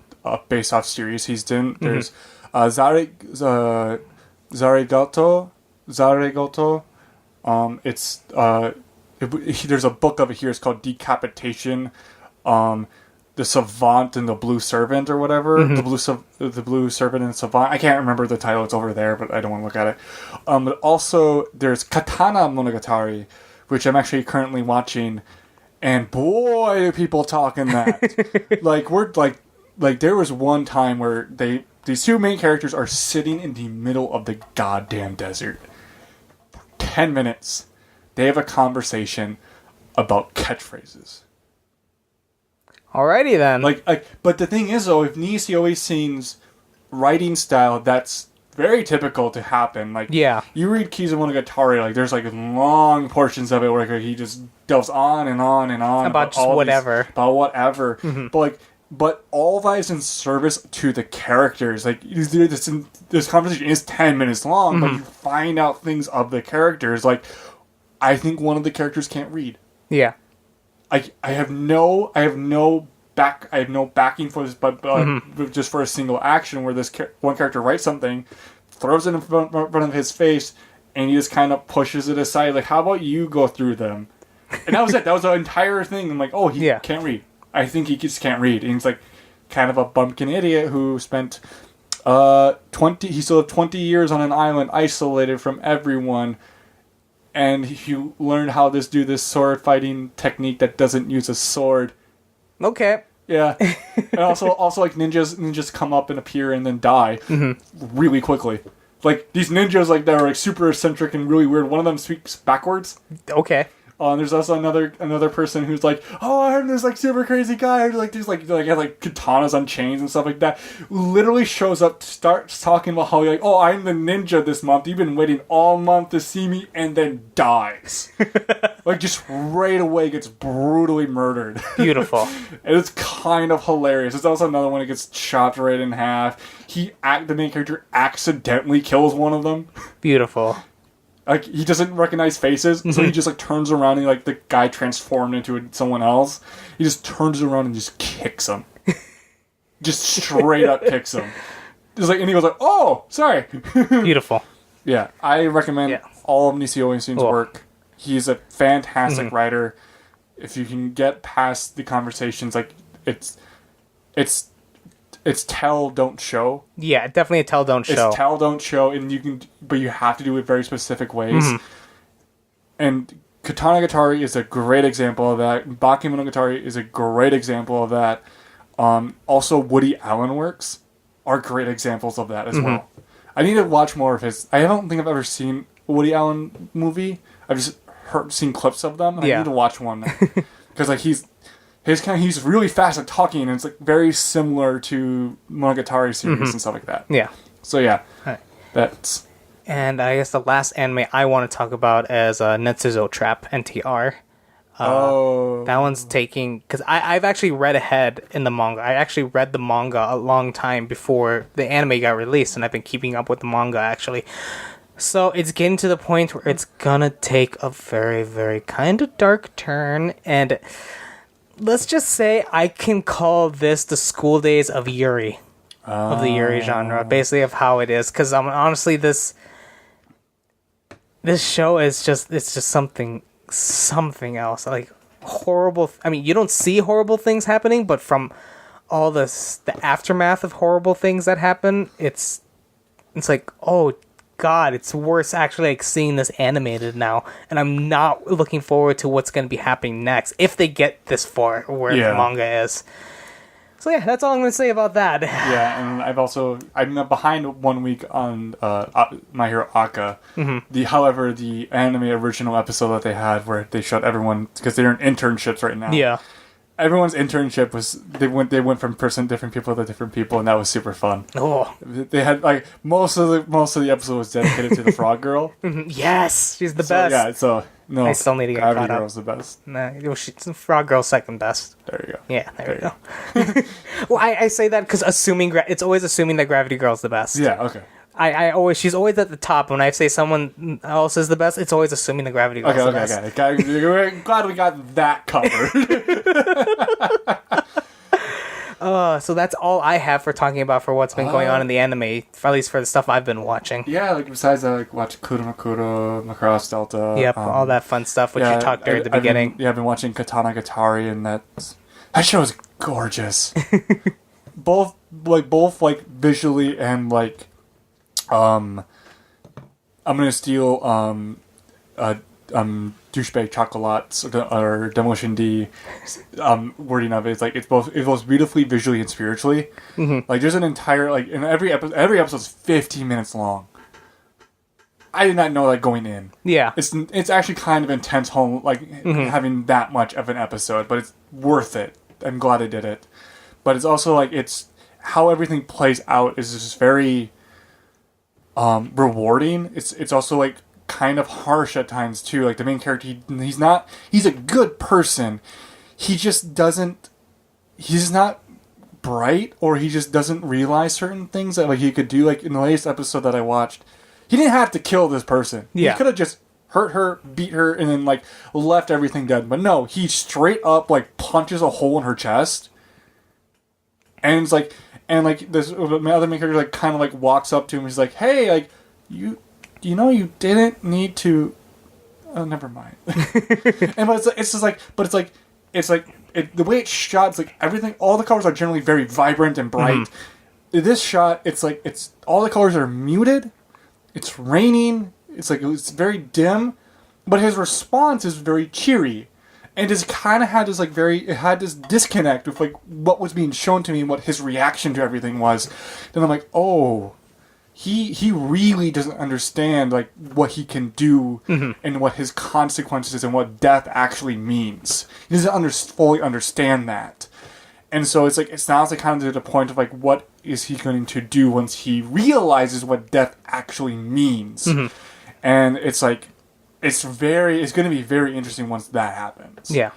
based off series he's done. There's Zaregoto. There's a book of it here. It's called Decapitation. The Savant and the Blue Servant, or whatever. The Blue Servant and Savant. I can't remember the title. It's over there, but I don't want to look at it. But also there's Katana Monogatari, which I'm actually currently watching, and boy, do people talk in that. like there was one time where these 2 main characters are sitting in the middle of the goddamn desert. 10 minutes, they have a conversation about catchphrases. Alrighty then. But the thing is, though, if Nisio Oisin's writing style, that's very typical to happen. Like, yeah, you read Kizumonogatari, like, there's, like, long portions of it where he just delves on and on and on about just whatever. But all that is in service to the characters. Like, this conversation is 10 minutes long, but you find out things of the characters. Like, I think one of the characters can't read. Yeah. I have no backing for this, but just for a single action where this one character writes something, throws it in front of his face, and he just kind of pushes it aside. Like, how about you go through them? And that was it. That was the entire thing. I'm like, oh, he can't read. I think he just can't read. And he's like kind of a bumpkin idiot who spent 20 years on an island isolated from everyone, and he learned how to do this sword fighting technique that doesn't use a sword. Okay. Yeah. And also like ninjas come up and appear and then die really quickly. Like, these ninjas, like, that are, like, super eccentric and really weird. One of them speaks backwards. Okay. There's also another person who's like, oh, I'm this like super crazy guy. Like there's like have like katanas on chains and stuff like that. Literally shows up, starts talking about how like, oh, I'm the ninja this month. You've been waiting all month to see me, and then dies. Like just right away gets brutally murdered. Beautiful. And it's kind of hilarious. There's also another one that gets chopped right in half. The main character accidentally kills one of them. Beautiful. Like, he doesn't recognize faces, so he just, like, turns around and, like, the guy transformed into someone else. He just turns around and just kicks him. Just straight up kicks him. Just like, and he goes like, oh, sorry. Beautiful. Yeah, I recommend all of Nisio Uesugi's work. He's a fantastic writer. If you can get past the conversations, like, it's tell, don't show. Yeah, definitely a tell, don't show. It's tell, don't show, but you have to do it very specific ways. And Katana Gatari is a great example of that. Bakemonogatari is a great example of that. Also, Woody Allen works are great examples of that as well. I need to watch more of his. I don't think I've ever seen a Woody Allen movie. I've just seen clips of them. And I need to watch one because like he's really fast at talking, and it's like very similar to Monogatari series and stuff like that. Yeah. So yeah, right. That's. And I guess the last anime I want to talk about is Netsuzo Trap NTR. That one's taking because I've actually read ahead in the manga. I actually read the manga a long time before the anime got released, and I've been keeping up with the manga actually. So it's getting to the point where it's gonna take a very, very kind of dark turn, and let's just say I can call this the school days of Yuri, of the Yuri genre, basically of how it is. Because honestly, this show is just something else. Like horrible. I mean, you don't see horrible things happening, but from all the aftermath of horrible things that happen, it's like, oh God, it's worse actually like seeing this animated now, and I'm not looking forward to what's going to be happening next if they get this far where the manga is. So yeah, that's all I'm going to say about that. Yeah, and I'm behind 1 week on My Hero Aka. However, the anime original episode that they had where they showed everyone because they're in internships right now. Yeah. Everyone's internship was they went from different people to different people, and that was super fun. Oh, they had like most of the episode was dedicated to the Frog Girl. Yes, she's the best. Yeah, so no, I still need to get Gravity caught up. Girl's the best. Nah, she's Frog Girl's second best. There you go. Yeah, there you go. Well, I say that because it's always assuming that Gravity Girl's the best. Yeah, okay. She's always at the top. When I say someone else is the best, it's always assuming the Gravity Girl's the best. Okay. We're glad we got that covered. So that's all I have for talking about for what's been going on in the anime, at least for the stuff I've been watching. Yeah, like besides that, like watch Kuro no Kuro, Macross Delta. Yep, all that fun stuff which you talked there at the beginning. I've been watching Katana Gatari, and that show is gorgeous. both visually and like. I'm gonna steal douchebag chocolates or Demolition D wording of it. It's like it's both beautifully visually and spiritually. Like there's an entire like in every episode's 15 minutes long. I did not know that going in. Yeah, it's actually kind of intense having that much of an episode, but it's worth it. I'm glad I did it. But it's also like it's how everything plays out is just very rewarding. It's also like kind of harsh at times too. Like the main character, he's a good person. He's not bright, or he just doesn't realize certain things that like he could do. Like in the latest episode that I watched, he didn't have to kill this person. Yeah. He could have just hurt her, beat her, and then like left everything dead. But no, he straight up like punches a hole in her chest, and it's like. And like this, my other main character like kind of like walks up to him. He's like, "Hey, like you didn't need to." Oh, never mind. But the way it's shot, it's like everything. All the colors are generally very vibrant and bright. This shot, it's all the colors are muted. It's raining. It's very dim, but his response is very cheery. And just kind of had this it had this disconnect with like what was being shown to me and what his reaction to everything was. Then I'm like, oh, he really doesn't understand like what he can do and what his consequences is and what death actually means. He doesn't fully understand that. And so it's like it sounds like kind of to the point of like what is he going to do once he realizes what death actually means. And it's like it's going to be very interesting once that happens. Yeah.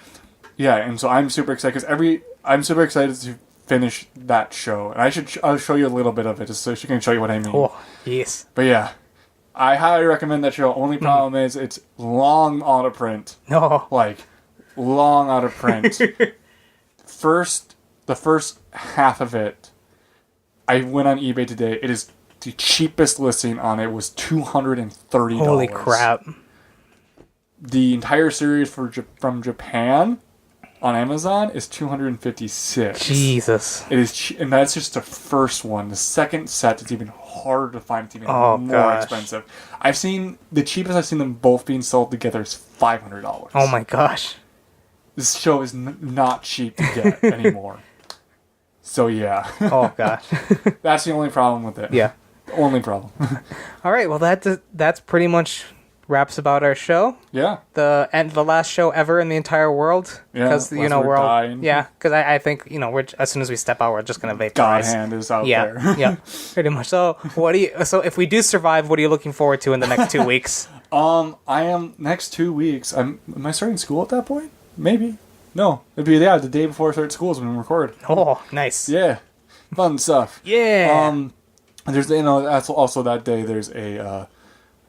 Yeah, and so I'm super excited because I'm super excited to finish that show, and I'll show you a little bit of it just so she can show you what I mean. Oh, yes. But yeah, I highly recommend that show. Only problem is it's long out of print. No. Like long out of print. The first half of it, I went on eBay today. It is the cheapest listing on it was $230. Holy crap! The entire series from Japan on Amazon is $256. Jesus. It is, and that's just the first one. The second set is even harder to find. It's even more expensive. I've seen the cheapest I've seen them both being sold together is $500. Oh my gosh. This show is not cheap to get anymore. So yeah. Oh gosh. That's the only problem with it. Yeah. The only problem. All right. Well, that's pretty much wraps about our show. Yeah. The last show ever in the entire world. Yeah. Because we're all dying. Yeah. Because I think we're as soon as we step out, we're just gonna vaporize. God hand is out there. Yeah. Pretty much. So So if we do survive, what are you looking forward to in the next 2 weeks? I am next 2 weeks. Am I starting school at that point? Maybe. No. It'd be the day before I start school is when we record. Oh, nice. Yeah. Fun stuff. Yeah. There's that's also that day there's a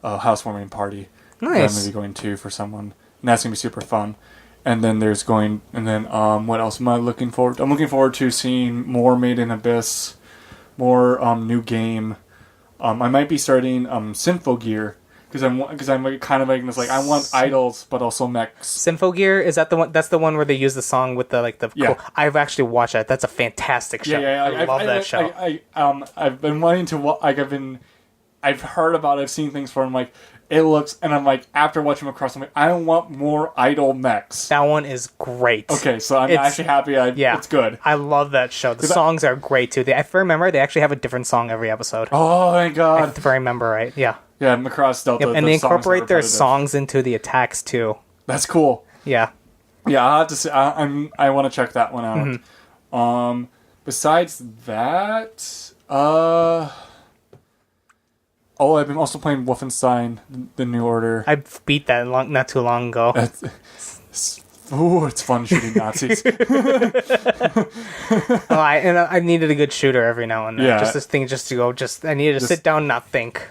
housewarming party that I'm Nice. gonna be going to for someone. And that's gonna be super fun. And then what else am I looking forward to? I'm looking forward to seeing more Made in Abyss, more new game. I might be starting Symphogear because I'm like, kind of like this, like I want idols but also mechs. Symphogear, is that the one? That's the one where they use the song with the Yeah. cool. I've actually watched that. That's a fantastic show. Yeah. I love that show. I've been wanting to I've heard about it. I've seen things for him. Like it looks, and I'm like after watching him across, I'm like I want more idol mechs. That one is great. Okay, so I'm actually happy. It's good. I love that show. The songs are great too. If I remember, they actually have a different song every episode. Oh my god! If I remember right, yeah. Yeah, Macross Delta. Yep, and they incorporate their songs into the attacks too. That's cool. Yeah. Yeah, I'll have to see. I want to check that one out. Besides that, I've been also playing Wolfenstein: The New Order. I beat that not too long ago. It's fun shooting Nazis. I needed a good shooter every now and then. Yeah. Just this thing, I needed to sit down and not think.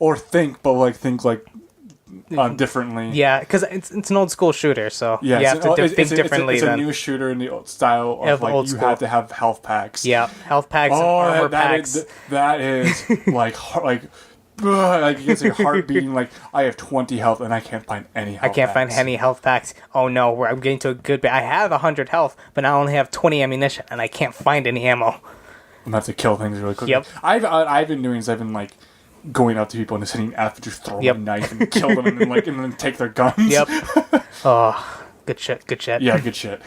Or think, but think differently. Yeah, because it's an old school shooter, so Yeah, you have to think differently. It's a new shooter in the old style of old you school. have to have health packs. Yeah, health packs and armor packs. That is like it gets your heart beating. Like I have 20 health and I can't find any health. I can't find any health packs. Oh no, I'm getting to a good bit. I have 100 health, but I only have 20 ammunition, and I can't find any ammo. I'm gonna have to kill things really quickly. Yep. I've been doing is I've been going up to people and just hitting F, just throwing a knife and kill them and then take their guns. Yep. Oh, good shit. Good shit. Yeah, good shit.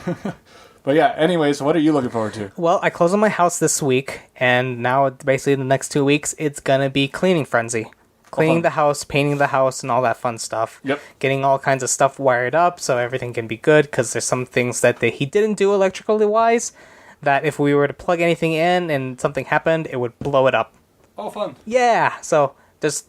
But yeah, anyways, what are you looking forward to? Well, I closed on my house this week, and now basically the next 2 weeks, it's gonna be cleaning frenzy. Cleaning the house, painting the house, and all that fun stuff. Yep. Getting all kinds of stuff wired up so everything can be good, because there's some things that he didn't do electrically wise, that if we were to plug anything in and something happened, it would blow it up. Oh, fun. Yeah, so there's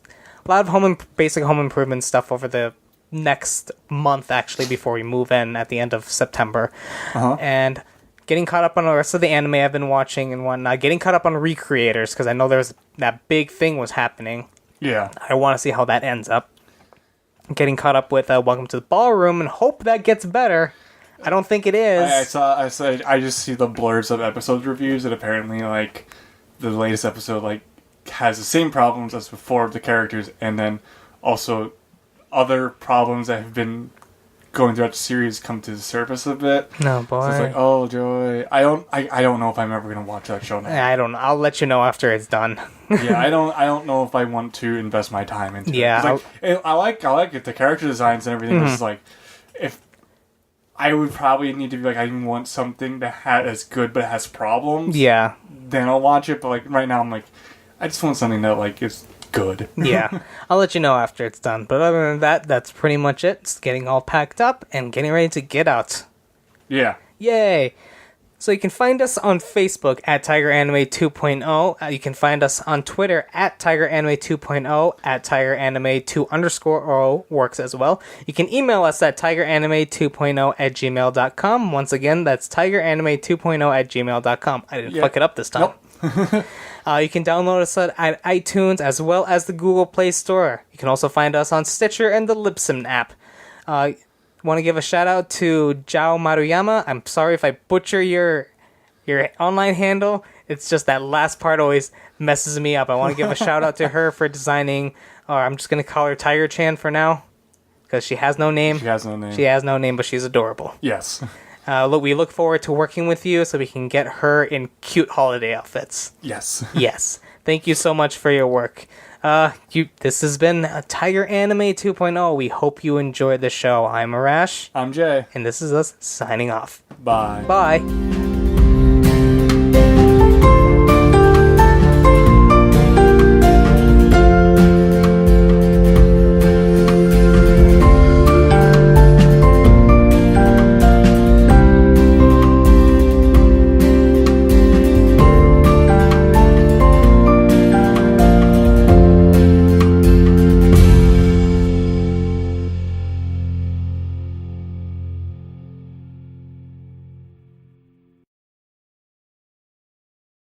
a lot of basic home improvement stuff over the next month, actually, before we move in at the end of September. And getting caught up on the rest of the anime I've been watching and whatnot. Getting caught up on Recreators, because I know there's that big thing was happening. Yeah. I want to see how that ends up. Getting caught up with Welcome to the Ballroom and hope that gets better. I don't think it is. I just see the blurs of episode reviews, and apparently the latest episode has the same problems as before of the characters, and then also other problems that have been going throughout the series come to the surface a bit. No, boy. So it's like, oh joy. I don't know if I'm ever gonna watch that show now. I don't know. I'll let you know after it's done. Yeah, I don't know if I want to invest my time into it. Yeah. I like it, the character designs and everything. It's just if I would probably need to be I want something that is good but has problems. Yeah. Then I'll watch it. But right now I'm I just want something that like is good. Yeah, I'll let you know after it's done. But other than that, that's pretty much it. It's getting all packed up and getting ready to get out. Yeah. Yay! So you can find us on Facebook at Tiger Anime 2.0. You can find us on Twitter at Tiger Anime 2.0, at Tiger Anime 2_0 works as well. You can email us at tigeranime2.0 at gmail.com. Once again, that's tigeranime2.0 at gmail.com. I didn't fuck it up this time. Nope. You can download us at iTunes as well as the Google Play Store. You can also find us on Stitcher and the Libsyn app. Want to give a shout out to Jau Maruyama. I'm sorry if I butcher your online handle. It's just that last part always messes me up. I want to give a shout out to her for designing, or I'm just going to call her Tiger Chan for now, because she has no name. She has no name. She has no name, but she's adorable. Yes. We look forward to working with you so we can get her in cute holiday outfits. Yes. Yes. Thank you so much for your work. This has been Tiger Anime 2.0. We hope you enjoyed the show. I'm Arash. I'm Jay. And this is us signing off. Bye. Bye.